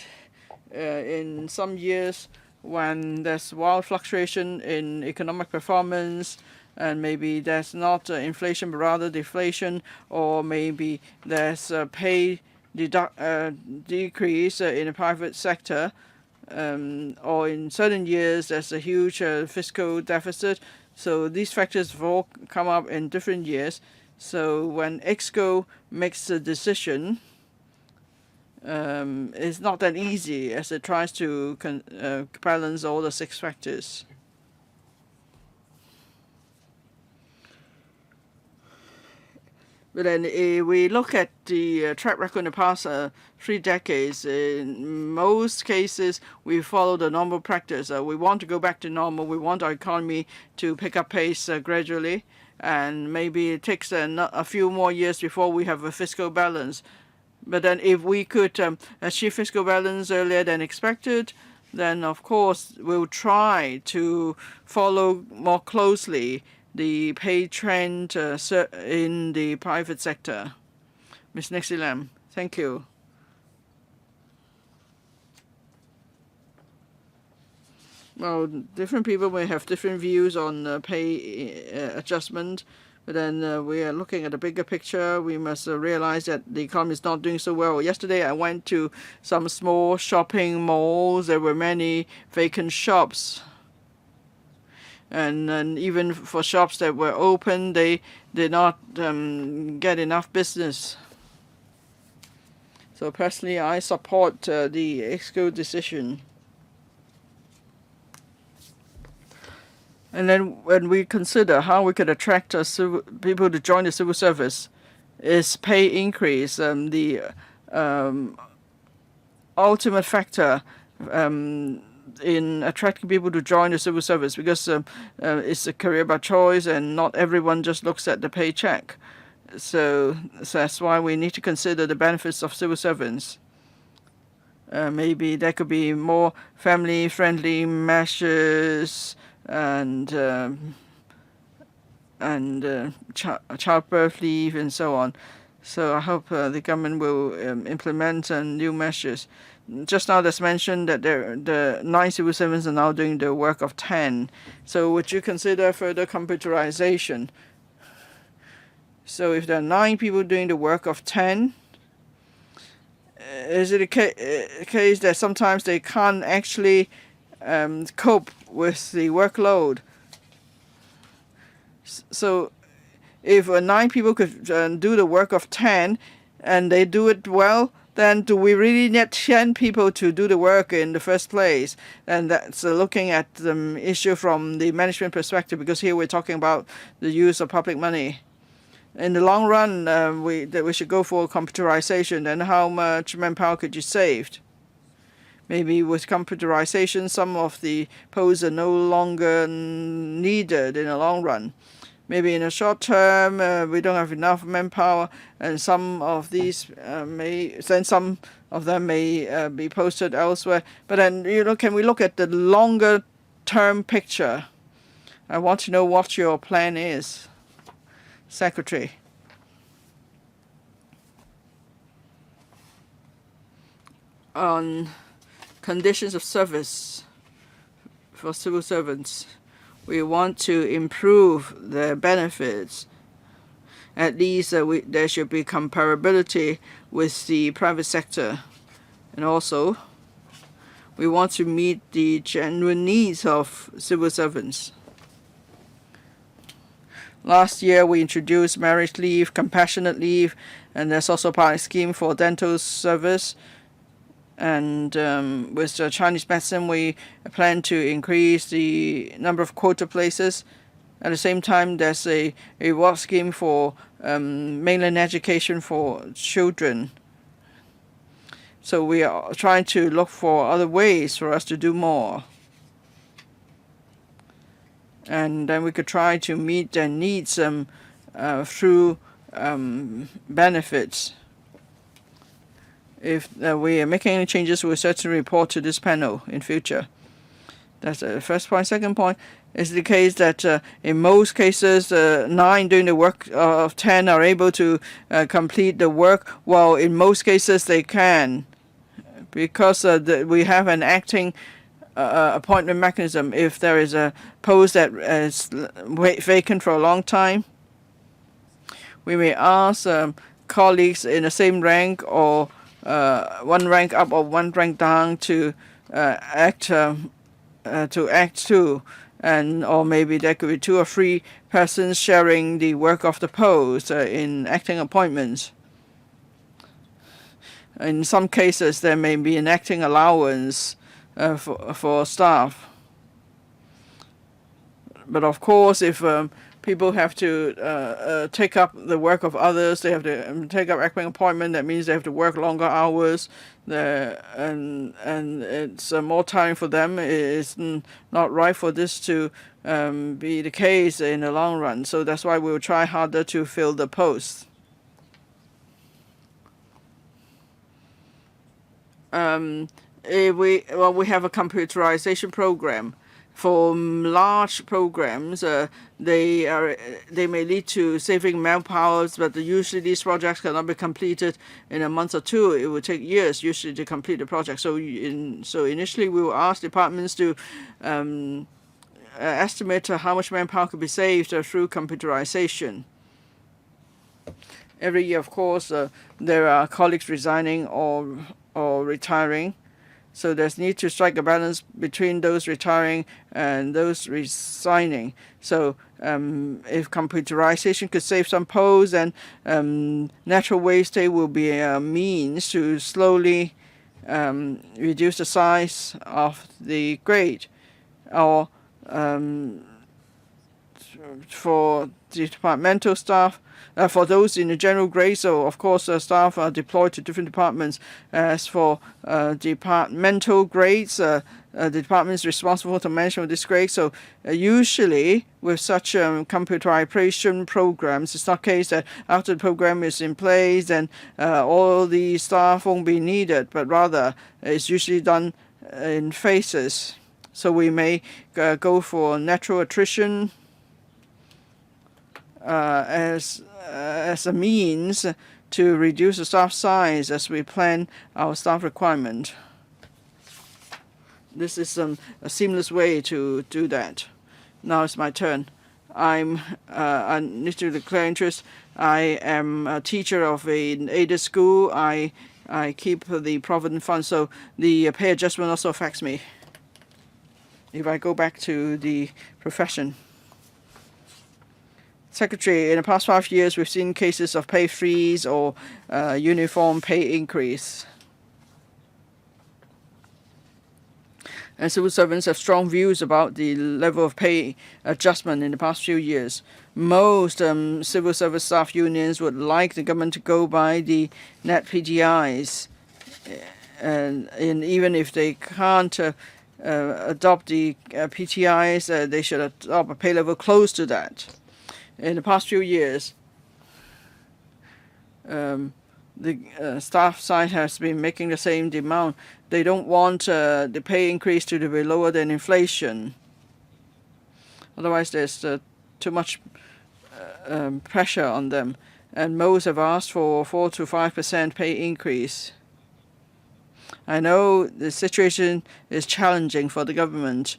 in some years, when there's wild fluctuation in economic performance and maybe there's not inflation but rather deflation, or maybe there's a pay decrease in the private sector, or in certain years there's a huge fiscal deficit. So these factors have all come up in different years. So when EXCO makes a decision, it's not that easy as it tries to balance all the 6 factors. But then we look at the track record in the past 3 decades. In most cases, we follow the normal practice. We want to go back to normal. We want our economy to pick up pace gradually. And maybe it takes a few more years before we have a fiscal balance. But then if we could achieve fiscal balance earlier than expected, then of course we'll try to follow more closely the pay trend in the private sector. Ms. Nixie Lam, thank you. Well, different people may have different views on pay adjustment, but then we are looking at the bigger picture. We must realize that the economy is not doing so well. Yesterday, I went to some small shopping malls. There were many vacant shops. And even for shops that were open, they did not get enough business. So personally, I support the EXCO decision. And then when we consider how we could attract people to join the civil service, is pay increase the ultimate factor in attracting people to join the civil service, because it's a career by choice and not everyone just looks at the paycheck. So that's why we need to consider the benefits of civil servants. Maybe there could be more family-friendly measures and childbirth leave and so on. So I hope the government will implement new measures. Just now, there's mentioned that the 9 civil servants are now doing the work of 10. So would you consider further computerization? So if there are 9 people doing the work of 10, is it a case that sometimes they can't actually cope with the workload? So if 9 people could do the work of 10 and they do it well, then do we really need 10 people to do the work in the first place? And that's looking at the issue from the management perspective, because here we're talking about the use of public money. In the long run, we should go for computerization. Then how much manpower could you save? Maybe with computerization, some of the posts are no longer needed in the long run. Maybe in the short term, we don't have enough manpower, and some of these some of them may be posted elsewhere. But then, can we look at the longer term picture? I want to know what your plan is, Secretary. On conditions of service for civil servants, we want to improve their benefits. At least there should be comparability with the private sector. And also, we want to meet the genuine needs of civil servants. Last year, we introduced marriage leave, compassionate leave, and there's also a pilot scheme for dental service. And with the Chinese medicine, we plan to increase the number of quota places. At the same time, there's a reward scheme for mainland education for children. So we are trying to look for other ways for us to do more. And then we could try to meet their needs through benefits. If we are making any changes, we'll certainly report to this panel in future. That's the first point. Second point is the case that in most cases, 9 doing the work of 10 are able to complete the work, while in most cases they can, because we have an acting appointment mechanism. If there is a post that is vacant for a long time, we may ask colleagues in the same rank or one rank up or one rank down to act too, and or maybe there could be 2 or 3 persons sharing the work of the post in acting appointments. In some cases, there may be an acting allowance for staff. But of course, if people have to take up the work of others, they have to take up acting appointment. That means they have to work longer hours, and it's more time for them. It's not right for this to be the case in the long run. So that's why we will try harder to fill the posts. We have a computerization program. For large programs, they may lead to saving manpower, but usually these projects cannot be completed in a month or 2. It will take years usually to complete the project. So initially we will ask departments to estimate how much manpower could be saved through computerization. Every year, of course, there are colleagues resigning or retiring. So there's need to strike a balance between those retiring and those resigning. So if computerization could save some posts, then natural wastage will be a means to slowly reduce the size of the grade, or for the departmental staff. For those in the general grade, so of course staff are deployed to different departments. As for departmental grades, the department is responsible for the management of this grade. So usually with such computerization programs, it's not the case that after the program is in place and all the staff won't be needed, but rather it's usually done in phases. So we may go for natural attrition as a means to reduce the staff size as we plan our staff requirement. This is a seamless way to do that. Now it's my turn. I need to declare interest. I am a teacher of an aided school. I keep the provident fund, so the pay adjustment also affects me. If I go back to the profession. Secretary, in the past 5 years, we've seen cases of pay freeze or uniform pay increase. And civil servants have strong views about the level of pay adjustment in the past few years. Most civil service staff unions would like the government to go by the net PTIs. And even if they can't adopt the PTIs, they should adopt a pay level close to that. In the past few years, the staff side has been making the same demand. They don't want the pay increase to be lower than inflation. Otherwise, there's too much pressure on them. And most have asked for 4 to 5% pay increase. I know the situation is challenging for the government.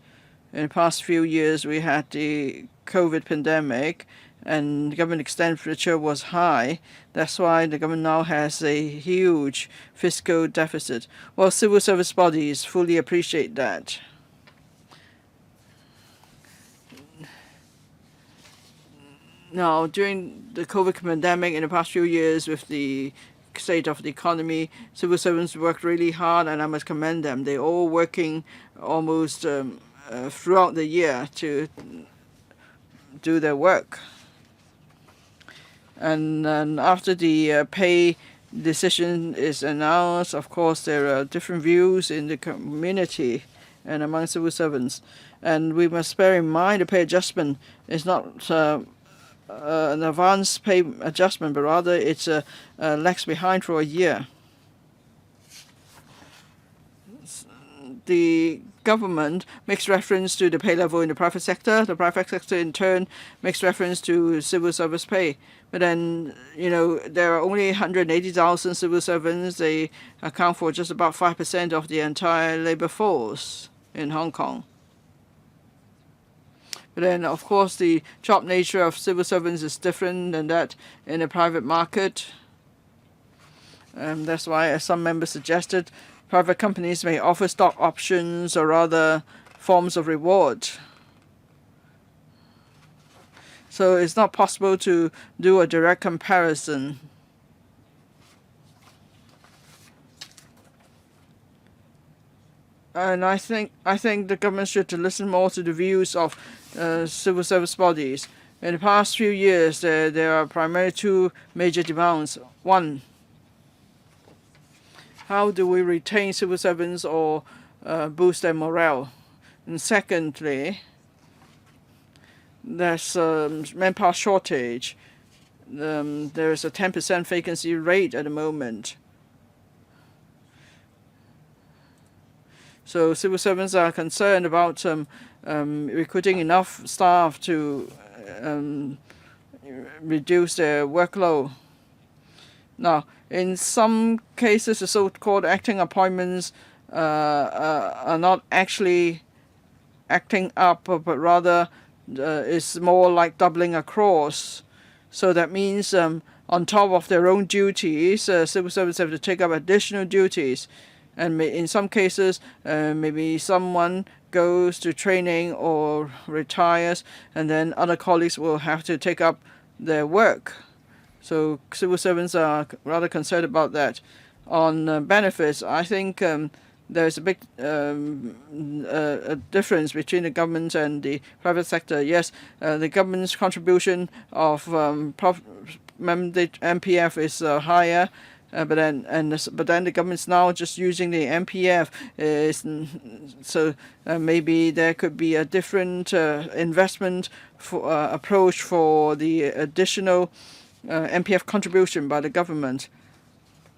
In the past few years, we had the COVID pandemic, and the government expenditure was high. That's why the government now has a huge fiscal deficit. Well, civil service bodies fully appreciate that. Now, during the COVID pandemic in the past few years, with the state of the economy, civil servants worked really hard, and I must commend them. They're all working almost throughout the year to do their work. And after the pay decision is announced, of course, there are different views in the community and among civil servants. And we must bear in mind the pay adjustment is not an advance pay adjustment, but rather it's lags behind for a year. The government makes reference to the pay level in the private sector. The private sector, in turn, makes reference to civil service pay. But then, there are only 180,000 civil servants. They account for just about 5% of the entire labor force. in Hong Kong. But then, of course, the job nature of civil servants is different than that in the private market. That's why, as some members suggested, private companies may offer stock options or other forms of reward. So it's not possible to do a direct comparison. And I think the government should listen more to the views of civil service bodies. In the past few years, there are primarily two major demands. One, how do we retain civil servants or boost their morale? And secondly, there's manpower shortage. There is a 10% vacancy rate at the moment. So civil servants are concerned about recruiting enough staff to reduce their workload. Now, in some cases, the so-called acting appointments are not actually acting up, but rather is more like doubling across. So that means on top of their own duties, civil servants have to take up additional duties. And in some cases, maybe someone goes to training or retires, and then other colleagues will have to take up their work. So civil servants are rather concerned about that. On benefits, I think there's a big a difference between the government and the private sector. Yes, the government's contribution of MPF is higher. But then the government's now just using the MPF, so maybe there could be a different investment approach for the additional MPF contribution by the government.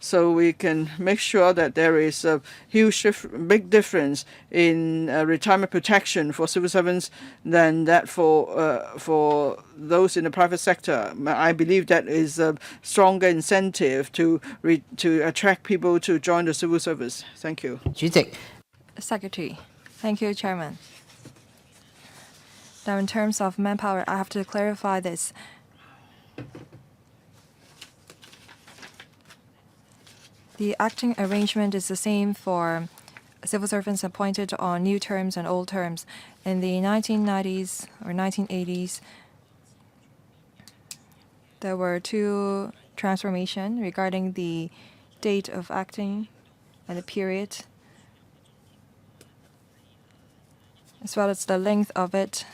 So we can make sure that there is a big difference in retirement protection for civil servants than that for those in the private sector. I believe that is a stronger incentive to attract people to join the civil service. Thank you. 主席， Secretary. Thank you, Chairman. Now, in terms of manpower, I have to clarify this. The acting arrangement is the same for civil servants appointed on new terms and old terms. In the 1990s or 1980s, there were two transformations regarding the date of acting and the period, as well as the length of it,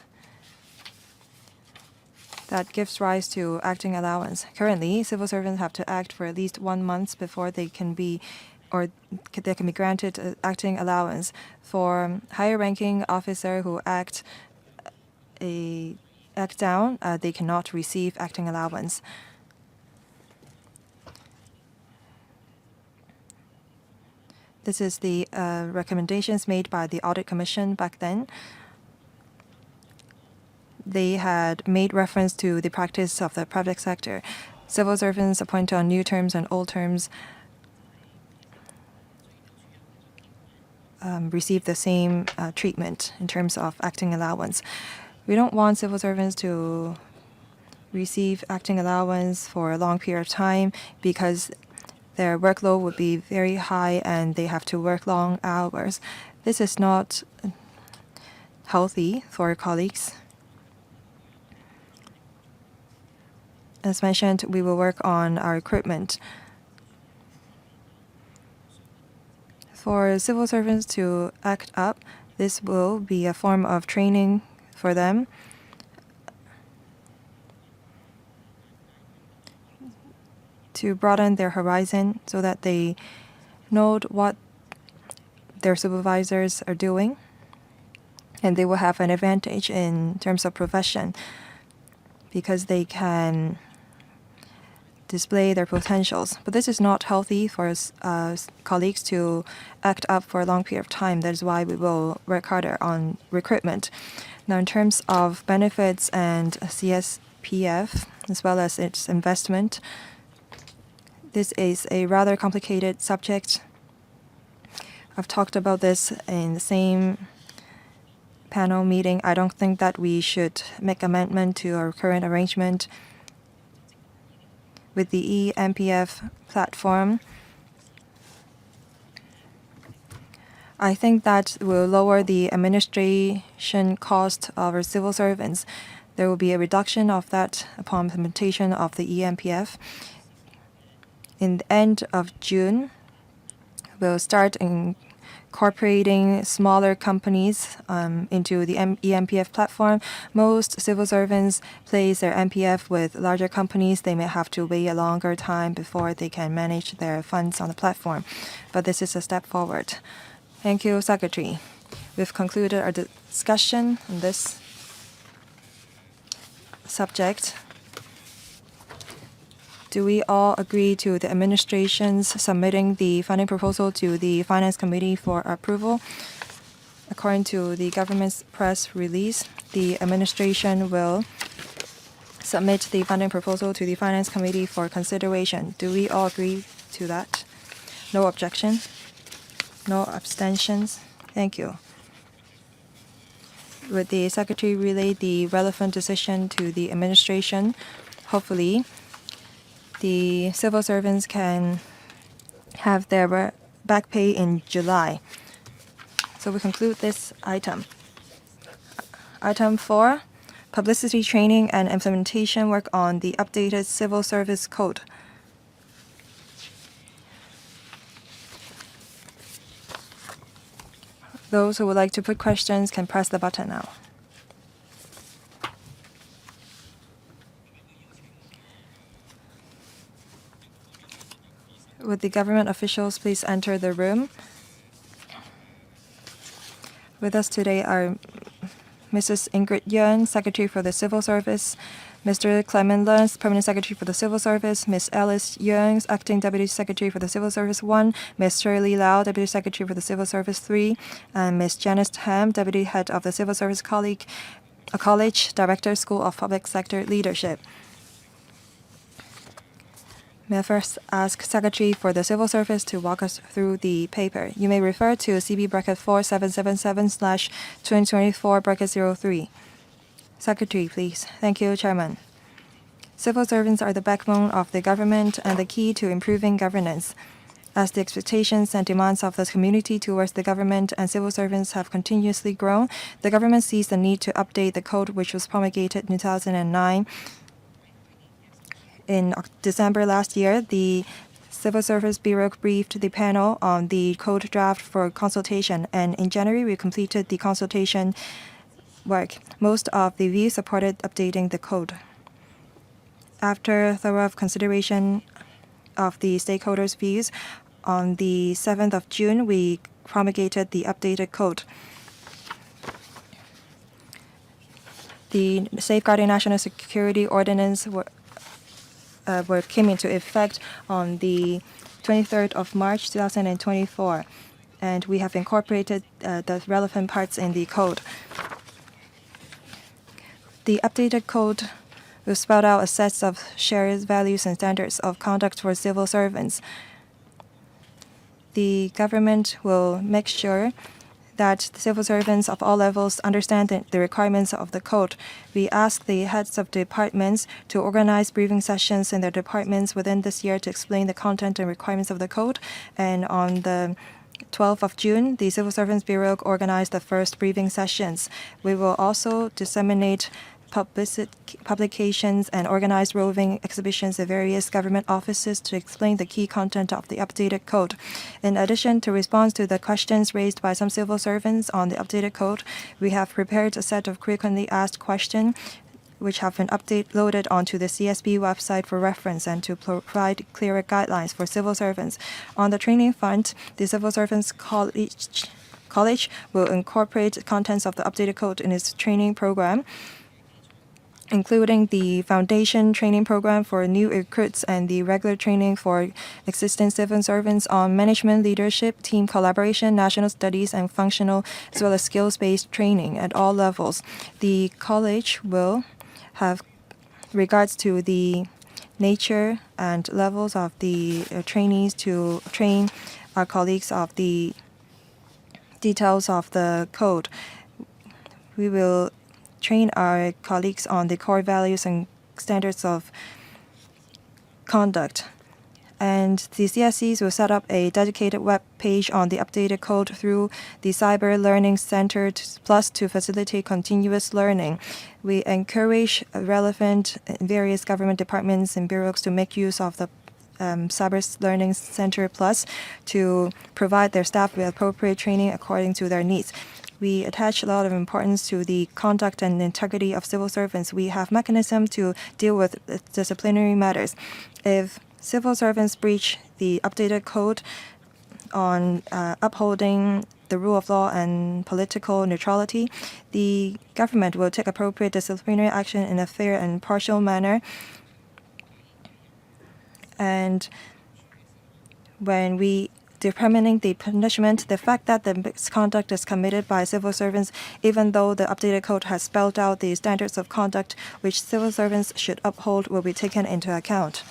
that gives rise to acting allowance. Currently, civil servants have to act for at least 1 month before they can be granted acting allowance. For higher ranking officer who act down, they cannot receive acting allowance. This is the recommendations made by the Audit Commission back then. They had made reference to the practice of the private sector. Civil servants appointed on new terms and old terms receive the same treatment in terms of acting allowance. We don't want civil servants to receive acting allowance for a long period of time because their workload would be very high and they have to work long hours. This is not healthy for colleagues. As mentioned, we will work on our recruitment. For civil servants to act up, this will be a form of training for them. To broaden their horizon so that they know what their supervisors are doing, and they will have an advantage in terms of profession because they can display their potentials. But this is not healthy for colleagues to act up for a long period of time. That is why we will work harder on recruitment. Now, in terms of benefits and CSPF, as well as its investment, this is a rather complicated subject. I've talked about this in the same panel meeting, I don't think that we should make amendment to our current arrangement with the eMPF platform. I think that will lower the administration cost of our civil servants. There will be a reduction of that upon implementation of the eMPF. In the end of June, we'll start incorporating smaller companies into the eMPF platform. Most civil servants place their MPF with larger companies. They may have to wait a longer time before they can manage their funds on the platform. But this is a step forward. Thank you, Secretary. We've concluded our discussion on this subject. Do we all agree to the administration's submitting the funding proposal to the Finance Committee for approval? According to the government's press release, the administration will submit the funding proposal to the Finance Committee for consideration. Do we all agree to that? No objection? No abstentions? Thank you. Would the Secretary relay the relevant decision to the administration? Hopefully, the civil servants can have their back pay in July. So we conclude this item. Item 4, publicity training and implementation work on the updated Civil Service Code. Those who would like to put questions can press the button now. Would the government officials please enter the room? With us today are Mrs. Ingrid Yuen, Secretary for the Civil Service, Mr. Clement Leung, Permanent Secretary for the Civil Service, Ms. Alice Yeung, Acting Deputy Secretary for the Civil Service 1, Ms. Shirley Lau, Deputy Secretary for the Civil Service 3, and Ms. Janice Tam, Deputy Head of the Civil Service College, Director, School of Public Sector Leadership. May I first ask Secretary for the Civil Service to walk us through the paper. You may refer to CB bracket 4777/2024 bracket 03. Secretary, please. Thank you, Chairman. Civil servants are the backbone of the government and the key to improving governance. As the expectations and demands of the community towards the government and civil servants have continuously grown, the government sees the need to update the code, which was promulgated in 2009. In December last year, the Civil Service Bureau briefed the panel on the code draft for consultation, and in January we completed the consultation work. Most of the views supported updating the code. After thorough consideration of the stakeholders' views, on the 7th of June, we promulgated the updated code. The Safeguarding National Security Ordinance came into effect on the 23rd of March 2024, and we have incorporated the relevant parts in the code. The updated code will spell out a set of shared values and standards of conduct for civil servants. The government will make sure that the civil servants of all levels understand the requirements of the code. We ask the heads of departments to organize briefing sessions in their departments within this year to explain the content and requirements of the code. And on the 12th of June, the Civil Servants Bureau organized the first briefing sessions. We will also disseminate publications and organize roving exhibitions at various government offices to explain the key content of the updated code. In addition to respond to the questions raised by some civil servants on the updated code, we have prepared a set of frequently asked questions which have been loaded onto the CSB website for reference and to provide clearer guidelines for civil servants. On the training front, the Civil Servants College will incorporate contents of the updated code in its training program, including the foundation training program for new recruits and the regular training for existing civil servants on management, leadership, team collaboration, national studies, and functional as well as skills-based training at all levels. The college will have regards to the nature and levels of the trainees to train our colleagues of the details of the code. We will train our colleagues on the core values and standards of conduct. And the CSCs will set up a dedicated web page on the updated code through the Cyber Learning Center Plus to facilitate continuous learning. We encourage relevant various government departments and bureaus to make use of the Cyber Learning Center Plus to provide their staff with appropriate training according to their needs. We attach a lot of importance to the conduct and integrity of civil servants. We have mechanism to deal with disciplinary matters. If civil servants breach the updated code on upholding the rule of law and political neutrality, the government will take appropriate disciplinary action in a fair and impartial manner. And when we determining the punishment, the fact that the misconduct is committed by civil servants, even though the updated code has spelled out the standards of conduct which civil servants should uphold, will be taken into account.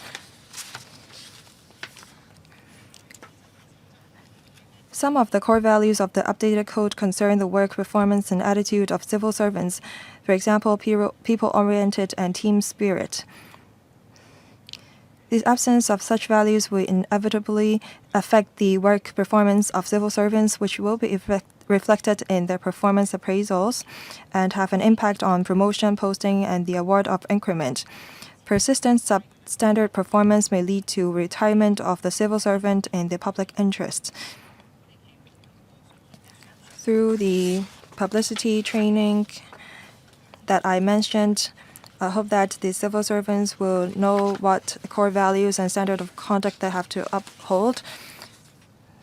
Some of the core values of the updated code concern the work performance and attitude of civil servants, for example, people-oriented and team spirit. The absence of such values will inevitably affect the work performance of civil servants, which will be reflected in their performance appraisals and have an impact on promotion, posting, and the award of increment. Persistent substandard performance may lead to retirement of the civil servant in the public interest. Through the publicity training that I mentioned, I hope that the civil servants will know what core values and standard of conduct they have to uphold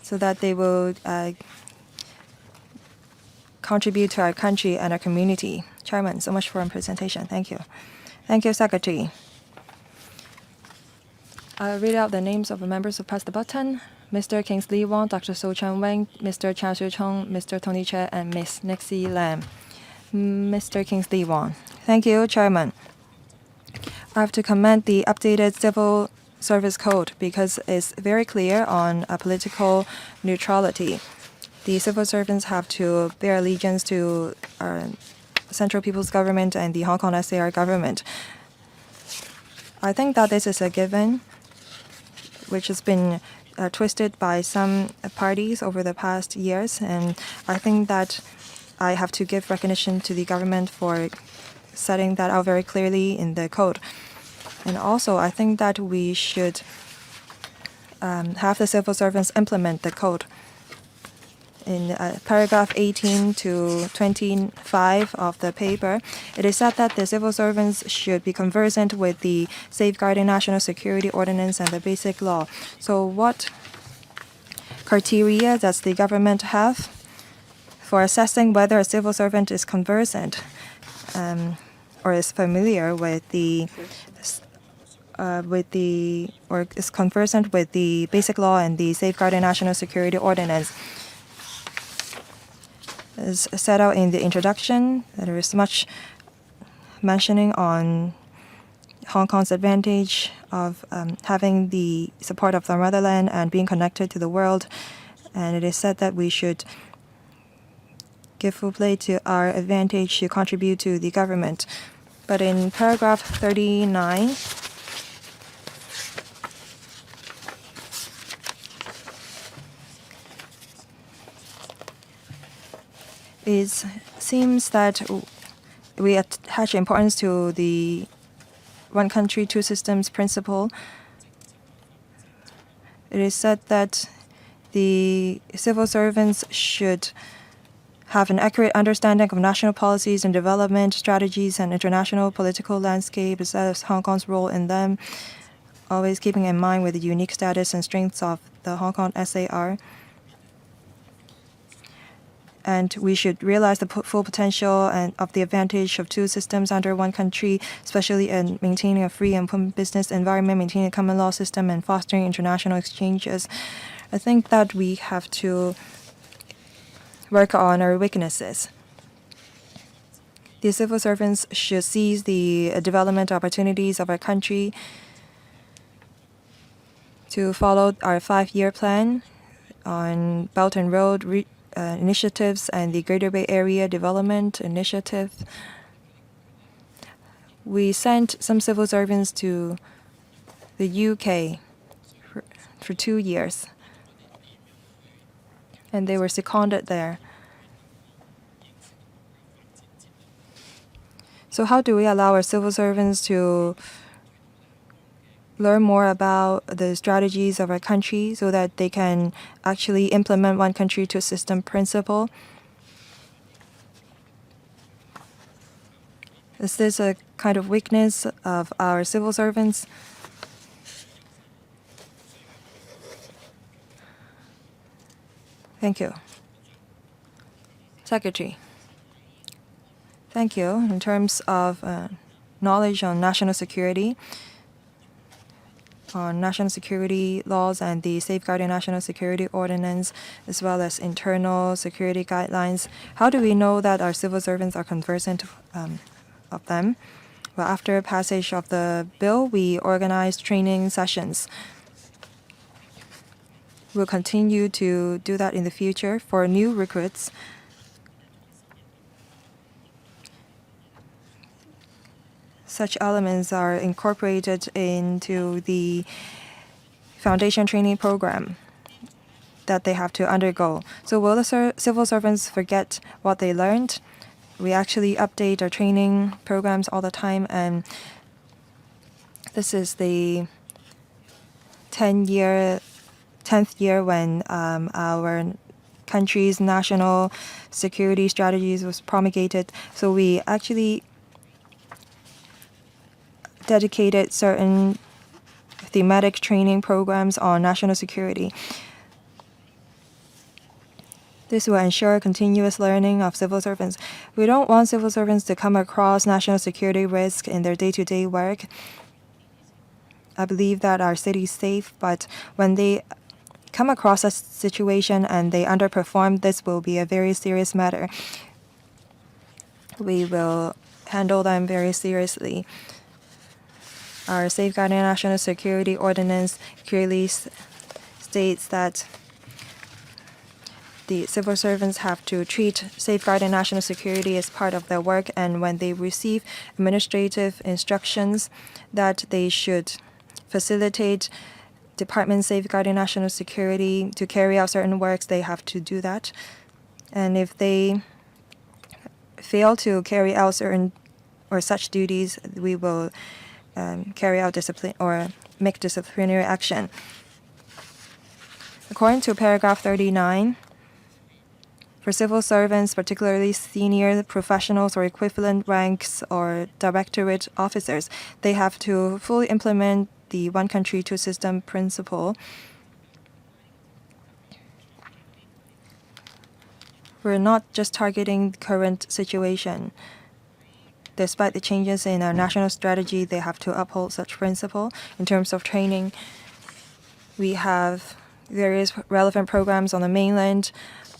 so that they will contribute to our country and our community. Chairman, so much for your presentation. Thank you. Thank you, Secretary. I'll read out the names of the members who pressed the button. Mr. Kingsley Wong, Dr. So Chan Wang, Mr. Chan Shu Chung, Mr. Tony Che, and Ms. Nixie Lam. Mr. Kingsley Wong. Thank you, Chairman. I have to commend the updated Civil Service Code because it's very clear on political neutrality. The civil servants have to bear allegiance to our Central People's Government and the Hong Kong SAR government. I think that this is a given, which has been twisted by some parties over the past years, and I think that I have to give recognition to the government for setting that out very clearly in the code. And also, I think that we should have the civil servants implement the code. In paragraph 18 to 25 of the paper, it is said that the civil servants should be conversant with the Safeguarding National Security Ordinance and the Basic Law. So what criteria does the government have for assessing whether a civil servant is conversant or is familiar with or is conversant with the Basic Law and the Safeguarding National Security Ordinance? As set out in the introduction, there is much mentioning on Hong Kong's advantage of having the support of the motherland and being connected to the world. And it is said that we should give full play to our advantage to contribute to the government. But in paragraph 39, it seems that we attach importance to the one country, two systems principle. It is said that the civil servants should have an accurate understanding of national policies and development strategies and international political landscape, as well as Hong Kong's role in them, always keeping in mind with the unique status and strengths of the Hong Kong SAR. And we should realize the full potential and of the advantage of two systems under one country, especially in maintaining a free and open business environment, maintaining a common law system, and fostering international exchanges. I think that we have to work on our weaknesses. The civil servants should seize the development opportunities of our country to follow our 5-year plan on Belt and Road, initiatives and the Greater Bay Area Development Initiative. We sent some civil servants to the UK for 2 years, and they were seconded there. So how do we allow our civil servants to learn more about the strategies of our country so that they can actually implement one country, two system principle? Is this a kind of weakness of our civil servants? Thank you. Secretary. Thank you. In terms of knowledge on national security laws and the Safeguarding National Security Ordinance, as well as internal security guidelines, how do we know that our civil servants are conversant of them? Well, after passage of the bill, we organized training sessions. We'll continue to do that in the future for new recruits. Such elements are incorporated into the foundation training program that they have to undergo. So will the civil servants forget what they learned? We actually update our training programs all the time, and this is the 10th year when our country's national security strategies was promulgated. So we actually dedicated certain thematic training programs on national security. This will ensure continuous learning of civil servants. We don't want civil servants to come across national security risk in their day-to-day work. I believe that our city is safe, but when they come across a situation and they underperform, this will be a very serious matter. We will handle them very seriously. Our Safeguarding National Security Ordinance clearly states that the civil servants have to treat safeguarding national security as part of their work, and when they receive administrative instructions that they should facilitate departments safeguarding national security to carry out certain works, they have to do that. And if they fail to carry out certain or such duties, we will carry out discipline or make disciplinary action. According to paragraph 39, for civil servants, particularly senior professionals or equivalent ranks or directorate officers, they have to fully implement the one country, two system principle. We're not just targeting the current situation. Despite the changes in our national strategy, they have to uphold such principle. In terms of training, we have various relevant programs on the mainland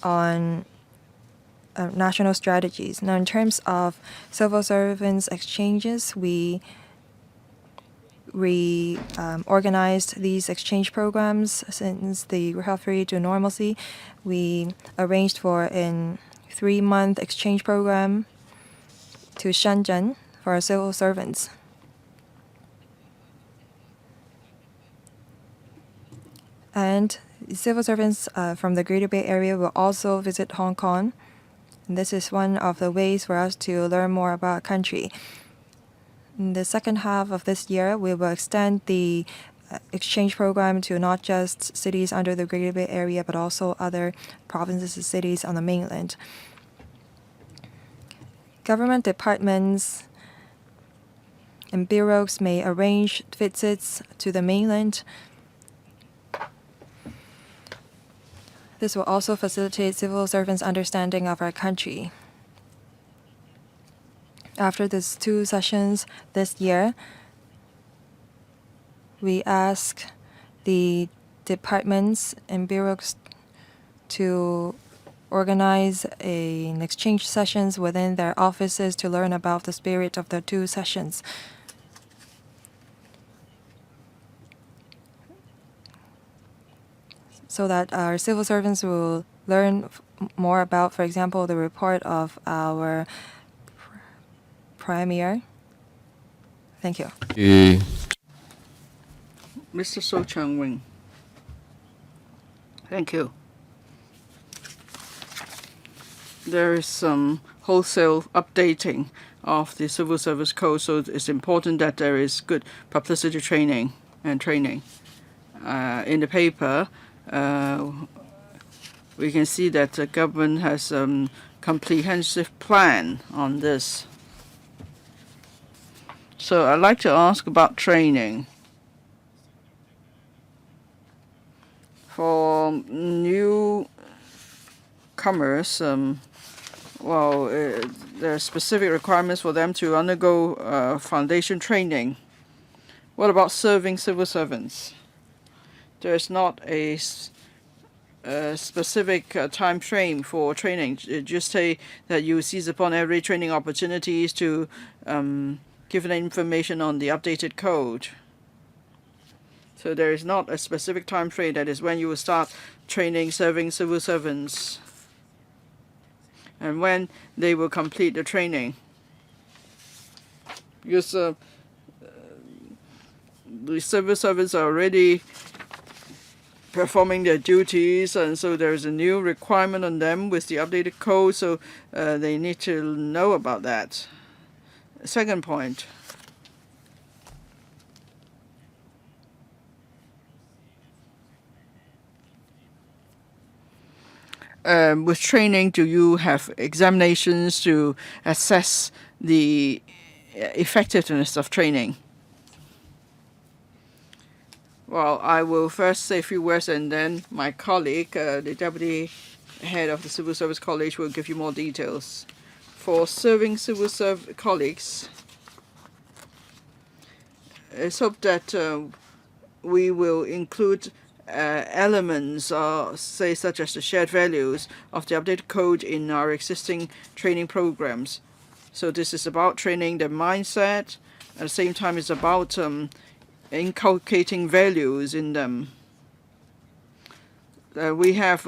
on national strategies. Now, in terms of civil servants exchanges, we organized these exchange programs since the recovery to normalcy. We arranged for a 3-month exchange program to Shenzhen for our civil servants. And civil servants from the Greater Bay Area will also visit Hong Kong. And this is one of the ways for us to learn more about our country. In the second half of this year, we will extend the exchange program to not just cities under the Greater Bay Area, but also other provinces and cities on the mainland. Government departments and bureaus may arrange visits to the mainland. This will also facilitate civil servants' understanding of our country. After these 2 sessions this year, we ask the departments and bureaus to organize an exchange sessions within their offices to learn about the spirit of the 2 sessions. So that our civil servants will learn more about, for example, the report of our premier? Thank you. Mr. So Chang Wing. Thank you. There is some wholesale updating of the Civil Service Code, so it's important that there is good publicity training and training. In the paper, we can see that the government has a comprehensive plan on this. So I'd like to ask about training. For newcomers, there are specific requirements for them to undergo foundation training. What about serving civil servants? There is not a specific time frame for training. Just say that you seize upon every training opportunities to give them information on the updated code. So there is not a specific time frame that is when you will start training serving civil servants and when they will complete the training. Because the civil servants are already performing their duties, and so there is a new requirement on them with the updated code, so they need to know about that. Second point. With training, do you have examinations to assess the effectiveness of training? Well, I will first say a few words, and then my colleague, the Deputy Head of the Civil Service College, will give you more details. For serving civil colleagues, it's hoped that we will include elements, say, such as the shared values of the updated code in our existing training programs. So this is about training the mindset. At the same time, it's about inculcating values in them. We have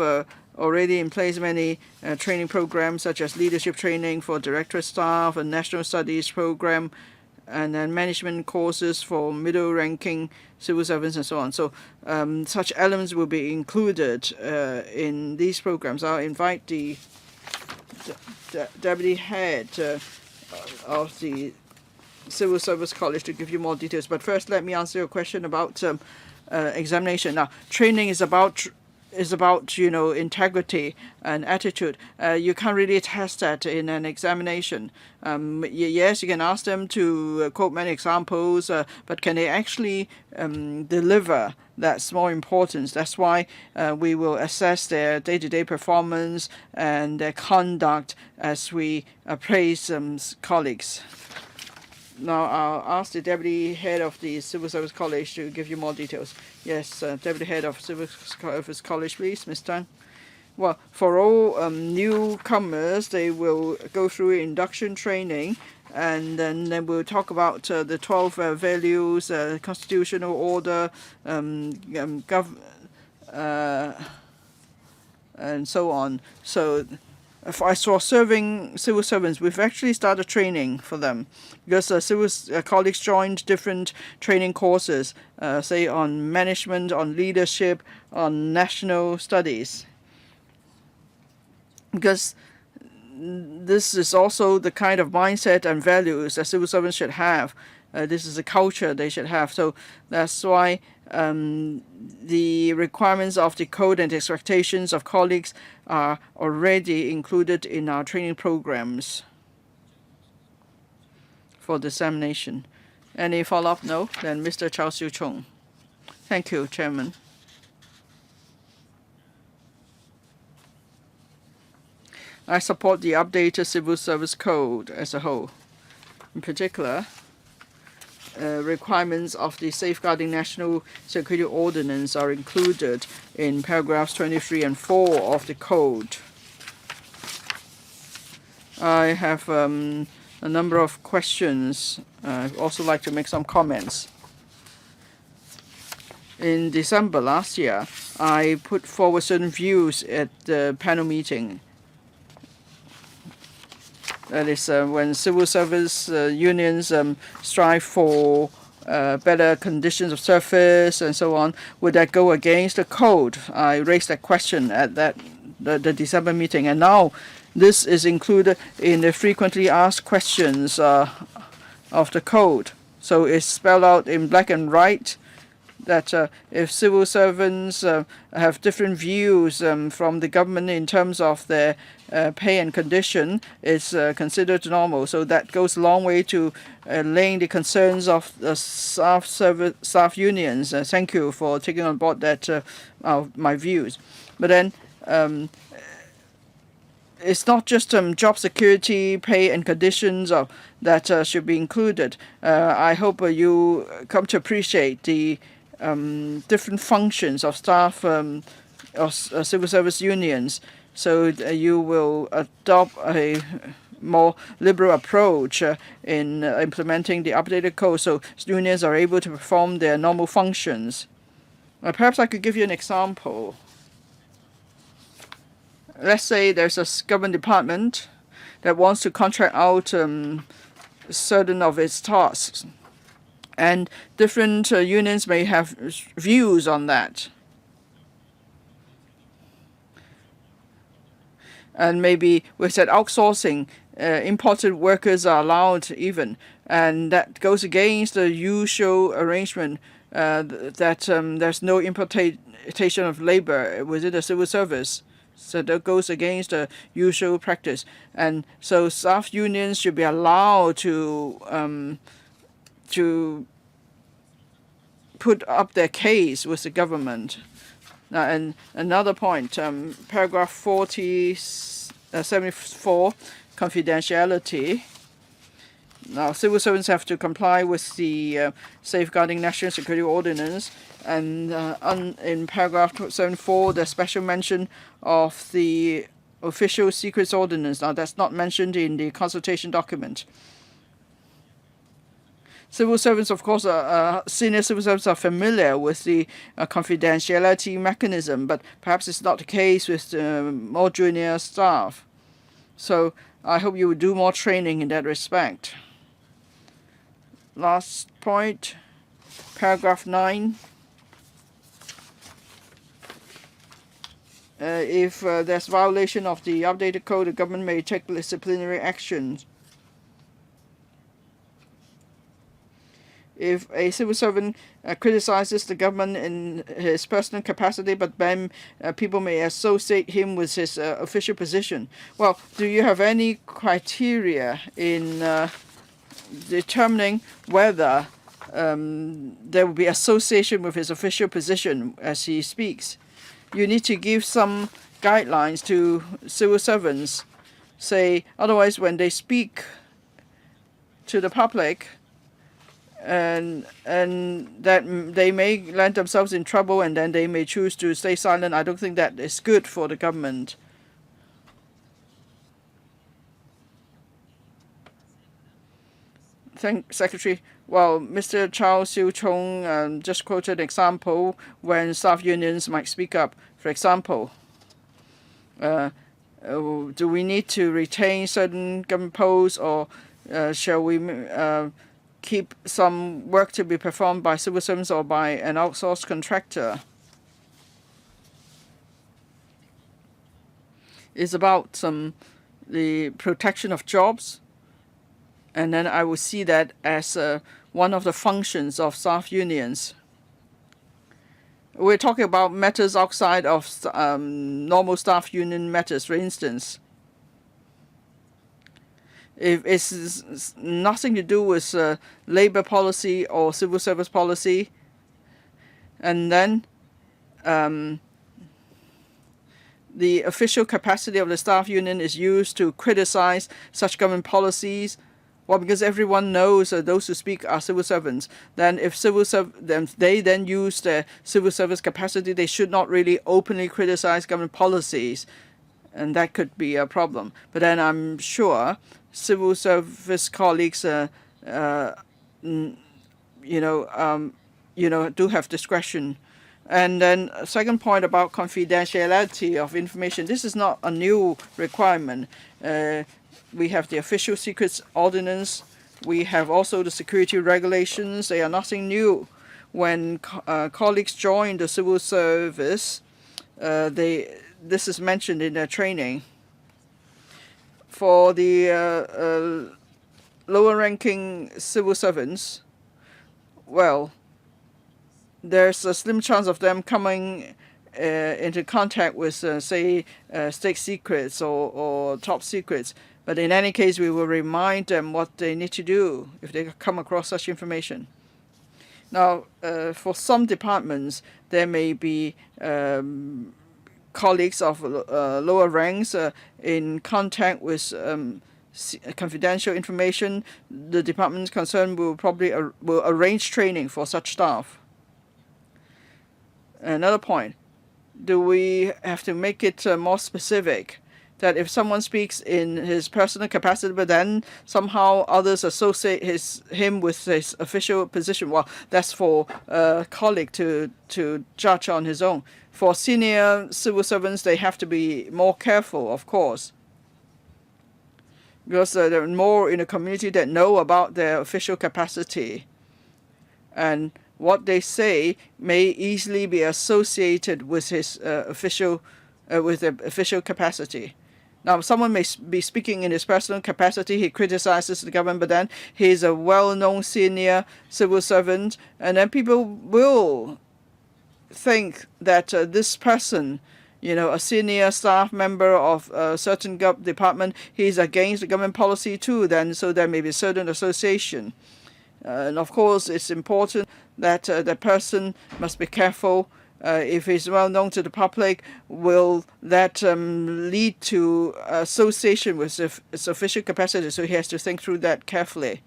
already in place many training programs, such as leadership training for directorate staff, a national studies program, and then management courses for middle-ranking civil servants and so on. So such elements will be included in these programs. I'll invite the Deputy Head of the Civil Service College to give you more details. But first, let me answer your question about examination. Now, training is about integrity and attitude. You can't really test that in an examination. Yes, you can ask them to quote many examples, but can they actually deliver? That's more important. That's why we will assess their day-to-day performance and their conduct as we appraise colleagues. Now I'll ask the Deputy Head of the Civil Service College to give you more details. Yes, Deputy Head of Civil Service College, please, Ms. Tang. Well, for all newcomers, they will go through induction training, and then we'll talk about the 12 values, constitutional order, and so on. So as for serving civil servants, we've actually started training for them because civil colleagues joined different training courses, say on management, on leadership, on national studies. Because this is also the kind of mindset and values that civil servants should have. This is a culture they should have. So that's why the requirements of the code and expectations of colleagues are already included in our training programs for the examination. Any follow-up? No? Then Mr. Chao Siu Chung. Thank you, Chairman. I support the updated Civil Service Code as a whole. In particular, requirements of the Safeguarding National Security Ordinance are included in paragraphs 23 and 4 of the Code. I have a number of questions. I'd also like to make some comments. In December last year, I put forward certain views at the panel meeting. That is when civil service unions strive for better conditions of service and so on, would that go against the code? I raised that question at the December meeting, and now this is included in the frequently asked questions of the code. So it's spelled out in black and white that if civil servants have different views from the government in terms of their pay and condition, it's considered normal. So that goes a long way to laying the concerns of the staff unions. Thank you for taking on board that my views. But then it's not just job security, pay and conditions that should be included. I hope you come to appreciate the different functions of staff of civil service unions, so you will adopt a more liberal approach in implementing the updated code, so unions are able to perform their normal functions. Perhaps I could give you an example. Let's say there's a government department that wants to contract out certain of its tasks, and different unions may have views on that. And maybe we said outsourcing, imported workers are allowed even, and that goes against the usual arrangement that there's no importation of labor within the civil service. So that goes against the usual practice. And so staff unions should be allowed to put up their case with the government. Now, and another point, paragraph 74, confidentiality. Now, civil servants have to comply with the Safeguarding National Security Ordinance, and in paragraph 74, the special mention of the Official Secrets Ordinance. Now, that's not mentioned in the consultation document. Civil servants, of course, senior civil servants are familiar with the confidentiality mechanism, but perhaps it's not the case with more junior staff. So I hope you will do more training in that respect. Last point, paragraph 9. If there's violation of the updated code, the government may take disciplinary actions. If a civil servant criticizes the government in his personal capacity, but then people may associate him with his official position. Well, do you have any criteria in determining whether there will be association with his official position as he speaks? You need to give some guidelines to civil servants. Say, otherwise, when they speak to the public, and that they may land themselves in trouble, and then they may choose to stay silent. I don't think that is good for the government. Thank Secretary. Well, Mr. Charles Siu Chung just quoted an example when staff unions might speak up. For example, do we need to retain certain government posts, or shall we keep some work to be performed by civil servants or by an outsourced contractor? It's about the protection of jobs, and then I will see that as one of the functions of staff unions. We're talking about matters outside of normal staff union matters, for instance. If it's nothing to do with labor policy or civil service policy, and then the official capacity of the staff union is used to criticize such government policies, well, because everyone knows those who speak are civil servants, then if they then use their civil service capacity, they should not really openly criticize government policies, and that could be a problem. But then I'm sure civil service colleagues, do have discretion And then a second point about confidentiality of information. This is not a new requirement. We have the Official Secrets Ordinance. We have also the security regulations. They are nothing new. When colleagues join the civil service, this is mentioned in their training. For the lower-ranking civil servants, well, there's a slim chance of them coming into contact with, say, state secrets or top secrets. But in any case, we will remind them what they need to do if they come across such information. Now, for some departments, there may be colleagues of lower ranks in contact with confidential information. The department concerned will probably will arrange training for such staff. Another point, do we have to make it more specific that if someone speaks in his personal capacity, but then somehow others associate him with his official position? Well, that's for a colleague to judge on his own. For senior civil servants, they have to be more careful, of course, because there are more in the community that know about their official capacity, and what they say may easily be associated with his official capacity. Now, someone may be speaking in his personal capacity. He criticizes the government, but then he's a well-known senior civil servant, and then people will think that this person, a senior staff member of a certain department, he's against the government policy too. Then, so there may be a certain association. And of course, it's important that the person must be careful. If he's well known to the public, will that lead to association with its official capacity? So he has to think through that carefully.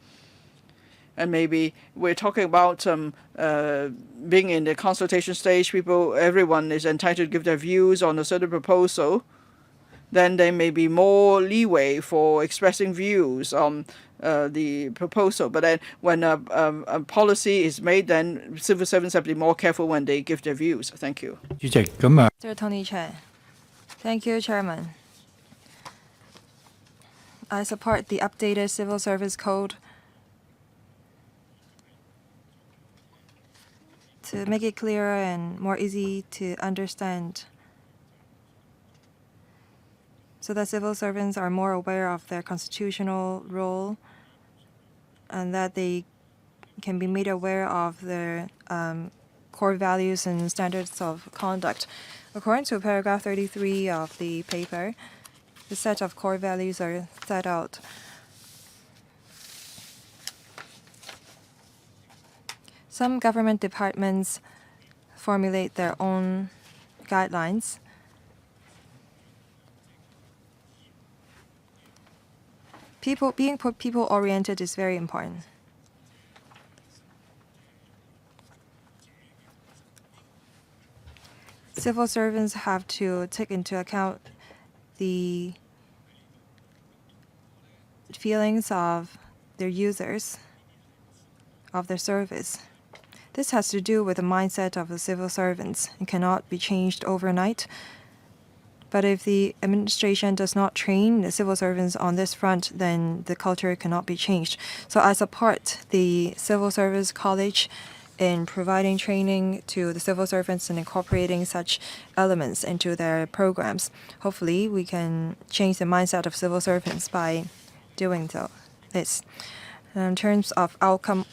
And maybe we're talking about being in the consultation stage. Everyone is entitled to give their views on a certain proposal. Then there may be more leeway for expressing views on the proposal. But then when a policy is made, then civil servants have to be more careful when they give their views. Thank you. Mr. Tony Chen. Thank you, Chairman. I support the updated Civil Service Code to make it clearer and more easy to understand, so that civil servants are more aware of their constitutional role and that they can be made aware of their core values and standards of conduct. According to paragraph 33 of the paper, the set of core values are set out. Some government departments formulate their own guidelines. Being people-oriented is very important. Civil servants have to take into account the feelings of their users, of their service. This has to do with the mindset of the civil servants and cannot be changed overnight. But if the administration does not train the civil servants on this front, then the culture cannot be changed. So I support the Civil Service College in providing training to the civil servants and incorporating such elements into their programs. Hopefully, we can change the mindset of civil servants by doing this. In terms of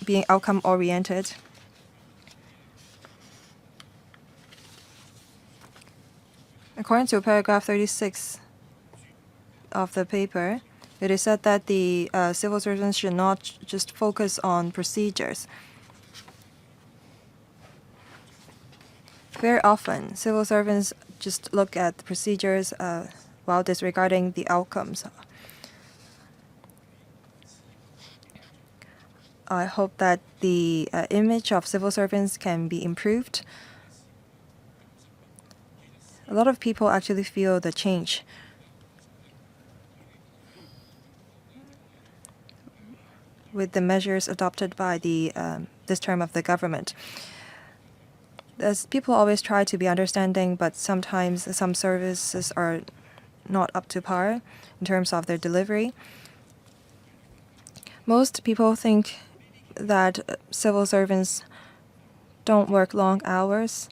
being outcome-oriented, according to paragraph 36 of the paper, it is said that the civil servants should not just focus on procedures. Very often, civil servants just look at the procedures while disregarding the outcomes. I hope that the image of civil servants can be improved. A lot of people actually feel the change. With the measures adopted by this term of the government. As people always try to be understanding, but sometimes some services are not up to par in terms of their delivery. Most people think that civil servants don't work long hours,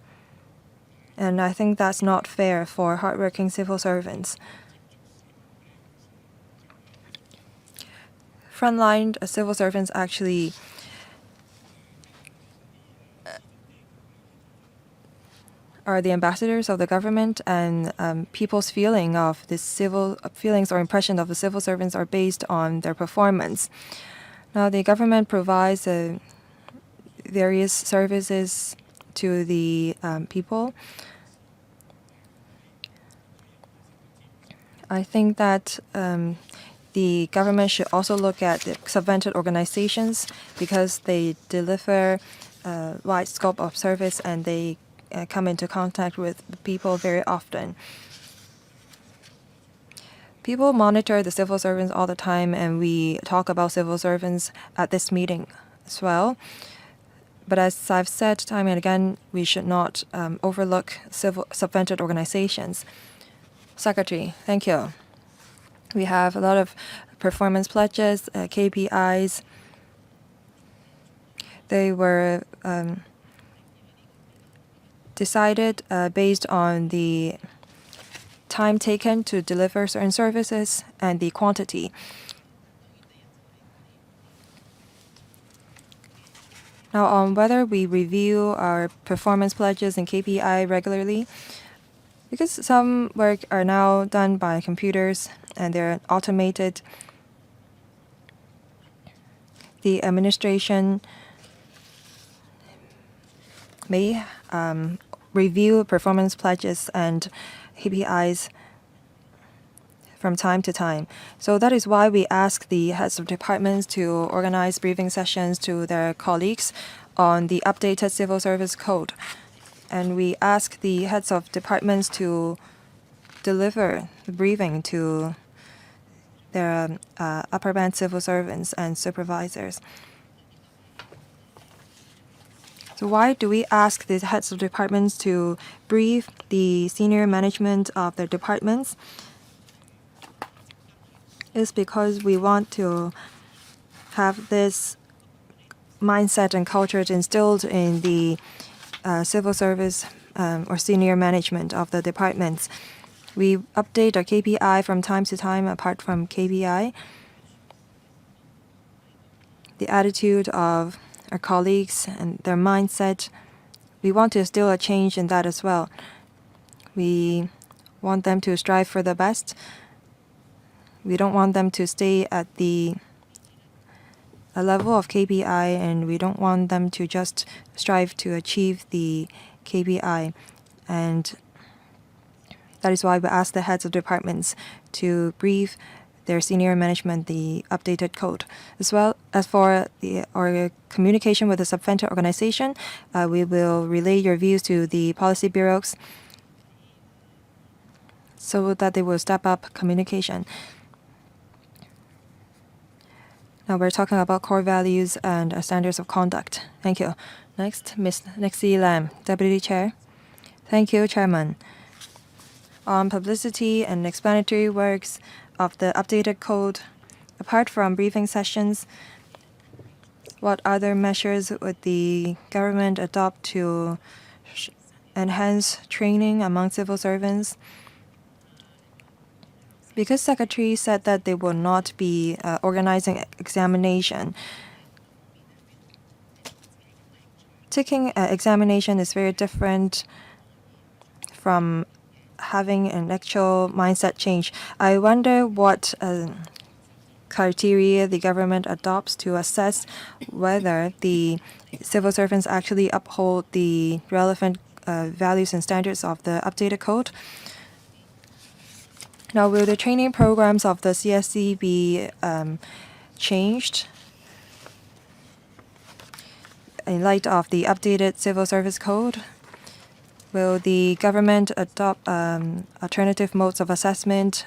and I think that's not fair for hardworking civil servants. Frontline civil servants actually are the ambassadors of the government, and people's feelings or impression of the civil servants are based on their performance. Now, the government provides various services to the people. I think that the government should also look at the subvented organizations because they deliver a wide scope of service and they come into contact with people very often. People monitor the civil servants all the time, and we talk about civil servants at this meeting as well. But as I've said time and again, we should not overlook subvented organizations. Secretary, thank you. We have a lot of performance pledges, KPIs. They were decided based on the time taken to deliver certain services and the quantity. Now, on whether we review our performance pledges and KPI regularly, because some work are now done by computers and they're automated, the administration may review performance pledges and KPIs from time to time. So that is why we ask the heads of departments to organize briefing sessions to their colleagues on the updated civil service code. And we ask the heads of departments to deliver the briefing to their upper band civil servants and supervisors. So why do we ask the heads of departments to brief the senior management of their departments? It's because we want to have this mindset and culture instilled in the civil service or senior management of the departments. We update our KPI from time to time. Apart from KPI, the attitude of our colleagues and their mindset, we want to instill a change in that as well. We want them to strive for the best. We don't want them to stay at a level of KPI, and we don't want them to just strive to achieve the KPI. And that is why we ask the heads of departments to brief their senior management the updated code. As well as for our communication with the subvented organization, we will relay your views to the policy bureaus so that they will step up communication. Now we're talking about core values and standards of conduct. Thank you. Next, Ms. Nixie Lam, Deputy Chair. Thank you, Chairman. On publicity and explanatory works of the updated code, apart from briefing sessions, what other measures would the government adopt to enhance training among civil servants? Because Secretary said that they will not be organizing examination. Taking examination is very different from having an actual mindset change. I wonder what criteria the government adopts to assess whether the civil servants actually uphold the relevant values and standards of the updated code. Now, will the training programs of the CSC be changed in light of the updated civil service code? Will the government adopt alternative modes of assessment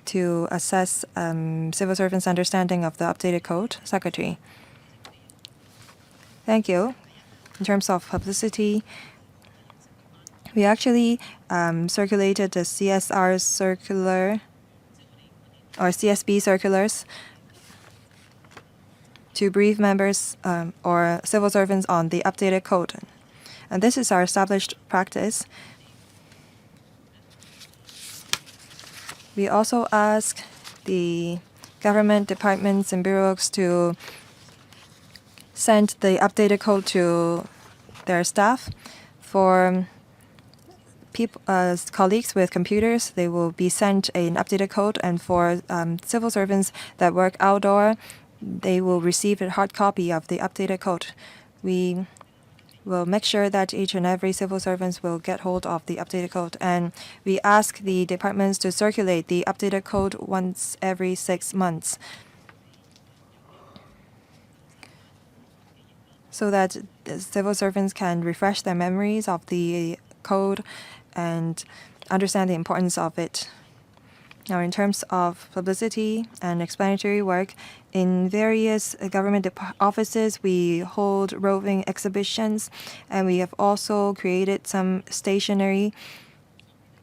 to assess civil servants' understanding of the updated code? Secretary. Thank you. In terms of publicity, we actually circulated the CSR circular or CSB circulars to brief members or civil servants on the updated code. And this is our established practice. We also ask the government departments and bureaus to send the updated code to their staff. For colleagues with computers, they will be sent an updated code, and for civil servants that work outdoor, they will receive a hard copy of the updated code. We will make sure that each and every civil servant will get hold of the updated code, and we ask the departments to circulate the updated code once every 6 months, so that the civil servants can refresh their memories of the code and understand the importance of it. Now, in terms of publicity and explanatory work, in various government offices, we hold roving exhibitions, and we have also created some stationery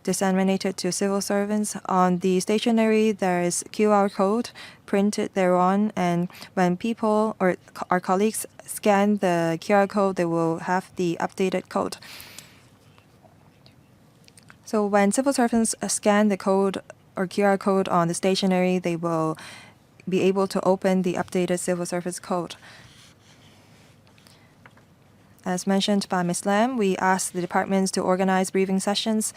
disseminated to civil servants. On the stationery, there is QR code printed thereon, and when people or our colleagues scan the QR code, they will have the updated code. So when civil servants scan the code or QR code on the stationery, they will be able to open the updated civil service code. As mentioned by Ms. Lam, we asked the departments to organize briefing sessions.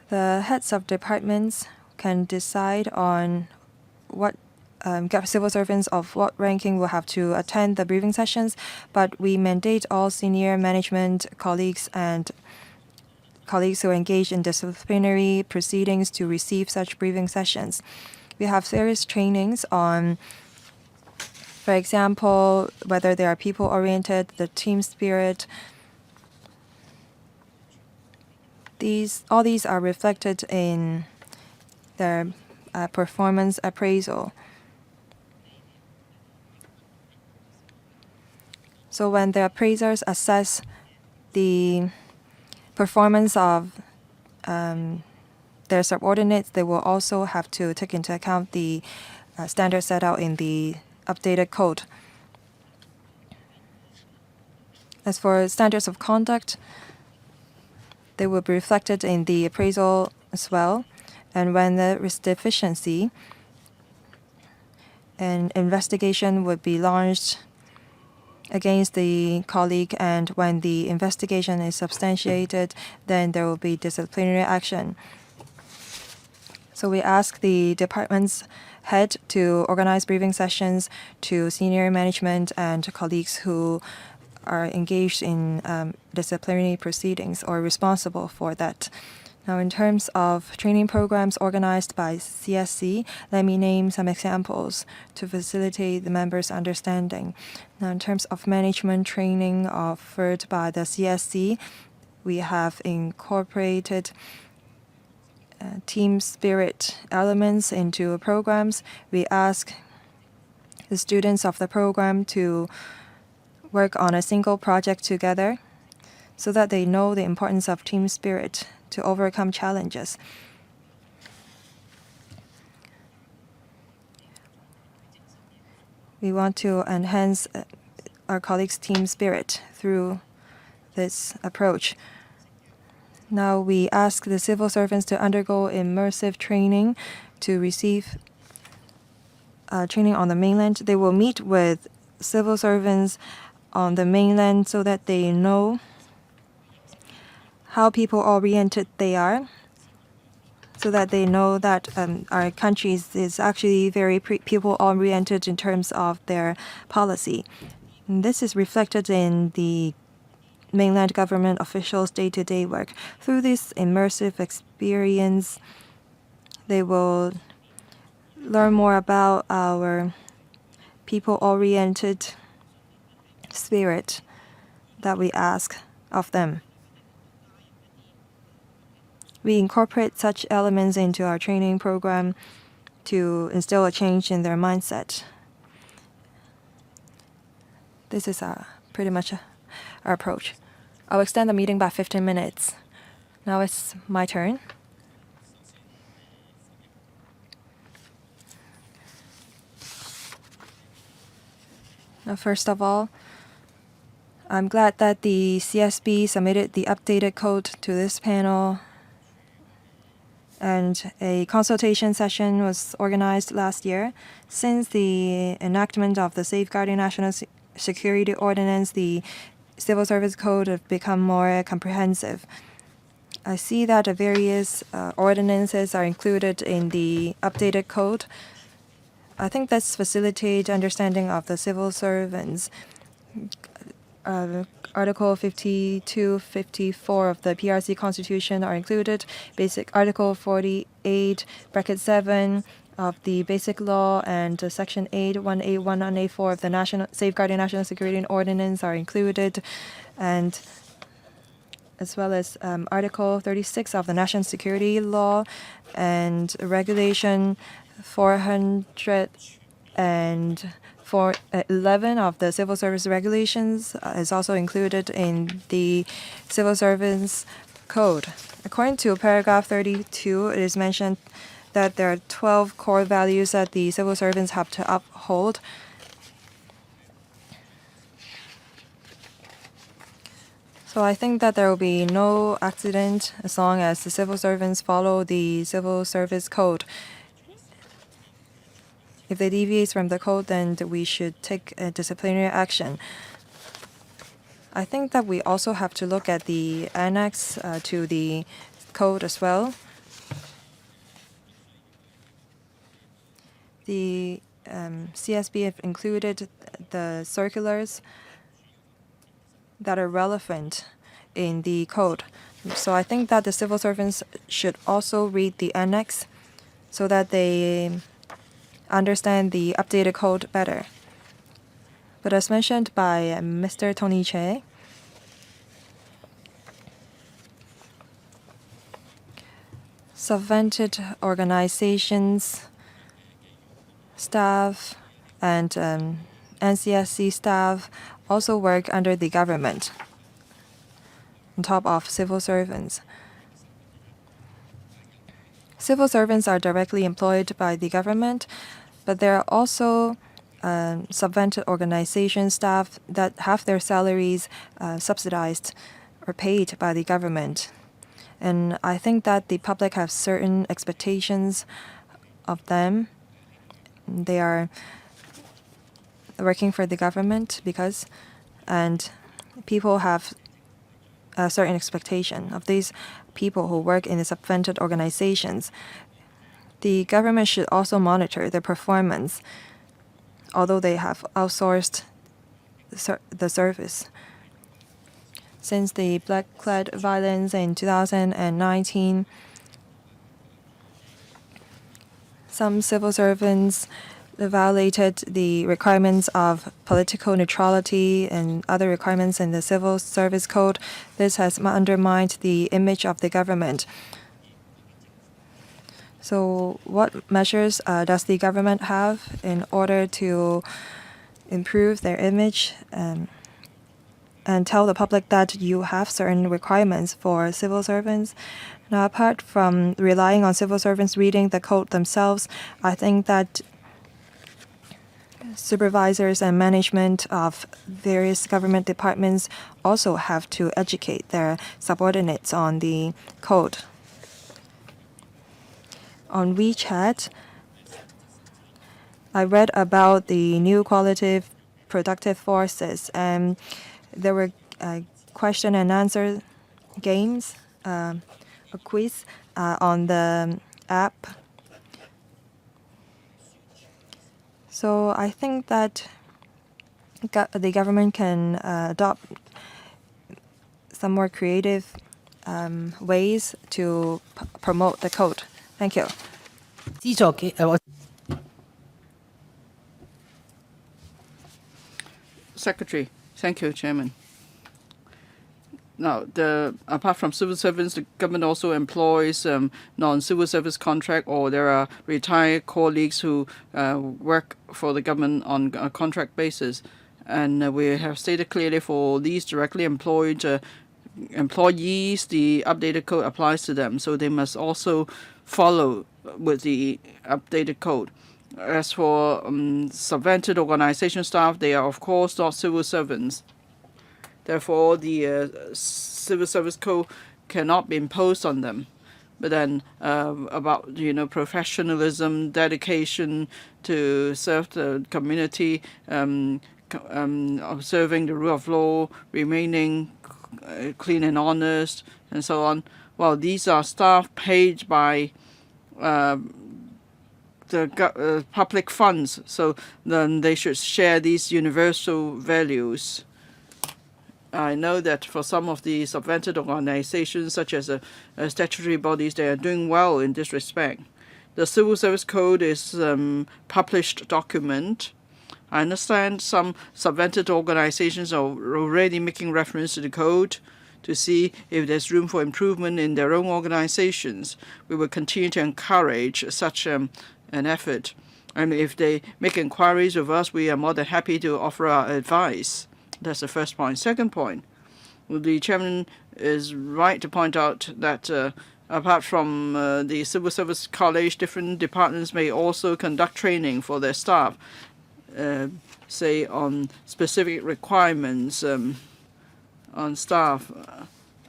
The heads of departments can decide on what civil servants of what ranking will have to attend the briefing sessions, but we mandate all senior management colleagues and colleagues who engage in disciplinary proceedings to receive such briefing sessions. We have various trainings on, for example, whether they are people-oriented, the team spirit. All these are reflected in their performance appraisal. So when the appraisers assess the performance of their subordinates, they will also have to take into account the standards set out in the updated code. As for standards of conduct, they will be reflected in the appraisal as well. And when there is deficiency, an investigation would be launched against the colleague, and when the investigation is substantiated, then there will be disciplinary action. So we ask the department's head to organize briefing sessions to senior management and colleagues who are engaged in disciplinary proceedings or responsible for that. Now, in terms of training programs organized by CSC, let me name some examples to facilitate the members' understanding. Now, in terms of management training offered by the CSC, we have incorporated team spirit elements into programs. We ask the students of the program to work on a single project together so that they know the importance of team spirit to overcome challenges. We want to enhance our colleagues' team spirit through this approach. Now we ask the civil servants to undergo immersive training to receive training on the mainland. They will meet with civil servants on the mainland so that they know how people-oriented they are, so that they know that our country is actually very people-oriented in terms of their policy. And this is reflected in the mainland government officials' day-to-day work. Through this immersive experience, they will learn more about our people-oriented spirit that we ask of them. We incorporate such elements into our training program to instill a change in their mindset. This is pretty much our approach. I'll extend the meeting by 15 minutes. Now it's my turn. Now, first of all, I'm glad that the CSB submitted the updated code to this panel, and a consultation session was organized last year. Since the enactment of the Safeguarding National Security Ordinance, the Civil Service Code have become more comprehensive. I see that the various ordinances are included in the updated code. I think that's facilitate understanding of the civil servants. Article 52, 54 of the PRC Constitution are included. Basic Article 48, bracket 7 of the Basic Law and Section 8, 181, 184 of the National Safeguarding National Security Ordinance are included, and as well as Article 36 of the National Security Law and Regulation 411 of the Civil Service Regulations is also included in the Civil Service Code. According to paragraph 32, it is mentioned that there are 12 core values that the civil servants have to uphold. So I think that there will be no accident as long as the civil servants follow the Civil Service Code. If they deviate from the code, then we should take disciplinary action. I think that we also have to look at the annex to the code as well. The CSB have included the circulars that are relevant in the code. So I think that the civil servants should also read the annex so that they understand the updated code better. But as mentioned by Mr. Tony Che, subvented organizations, staff, and NCSC staff also work under the government on top of civil servants. Civil servants are directly employed by the government, but there are also subvented organization staff that have their salaries subsidized or paid by the government. And I think that the public have certain expectations of them. They are working for the government and people have a certain expectation of these people who work in the subvented organizations. The government should also monitor their performance, although they have outsourced the service. Since the black-clad violence in 2019, some civil servants violated the requirements of political neutrality and other requirements in the Civil Service Code. This has undermined the image of the government. So what measures does the government have in order to improve their image and tell the public that you have certain requirements for civil servants? Now, apart from relying on civil servants reading the code themselves, I think that supervisors and management of various government departments also have to educate their subordinates on the code. On WeChat, I read about the new qualitative productive forces, and there were question and answer games, a quiz on the app. So I think that the government can adopt some more creative ways to promote the code. Thank you. Secretary. Thank you, Chairman. Now, apart from civil servants, the government also employs non-civil service contract, or there are retired colleagues who work for the government on a contract basis. And we have stated clearly for these directly employed employees, the updated code applies to them, so they must also follow with the updated code. As for subvented organization staff, they are of course not civil servants. Therefore, the civil service code cannot be imposed on them. But then about professionalism, dedication to serve the community, observing the rule of law, remaining clean and honest, and so on. Well, these are staff paid by the public funds, so then they should share these universal values. I know that for some of the subvented organizations, such as statutory bodies, they are doing well in this respect. The Civil Service Code is a published document. I understand some subvented organizations are already making reference to the code to see if there's room for improvement in their own organizations. We will continue to encourage such an effort. And if they make inquiries of us, we are more than happy to offer our advice. That's the first point. Second point, the chairman is right to point out that apart from the Civil Service College, different departments may also conduct training for their staff, say on specific requirements on staff.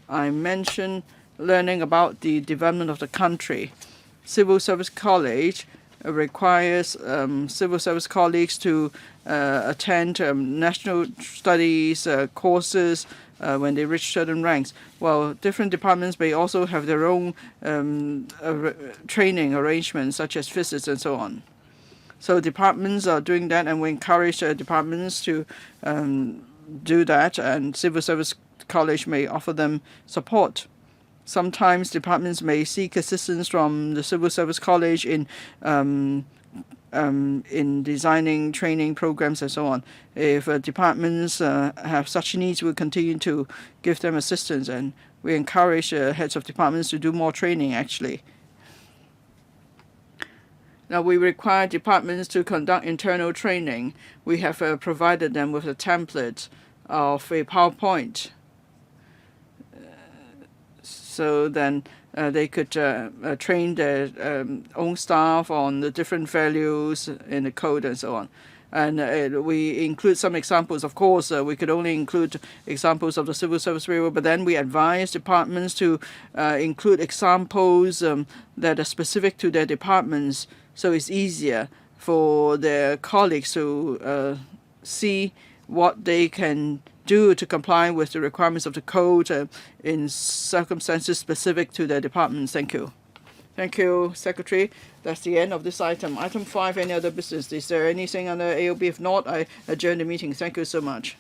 I mentioned learning about the development of the country. Civil Service College requires civil service colleagues to attend national studies courses when they reach certain ranks. Well, different departments may also have their own training arrangements, such as visits and so on. So departments are doing that, and we encourage departments to do that, and Civil Service College may offer them support. Sometimes departments may seek assistance from the Civil Service College in designing training programs and so on. If departments have such needs, we'll continue to give them assistance, and we encourage heads of departments to do more training, actually. Now, we require departments to conduct internal training. We have provided them with a template of a PowerPoint. So then they could train their own staff on the different values in the code and so on. And we include some examples. Of course, we could only include examples of the civil service bureau, but then we advise departments to include examples that are specific to their departments, so it's easier for their colleagues to see what they can do to comply with the requirements of the code in circumstances specific to their departments. Thank you. Thank you, Secretary. That's the end of this item. Item 5, any other business? Is there anything on the AOB? If not, I adjourn the meeting. Thank you so much.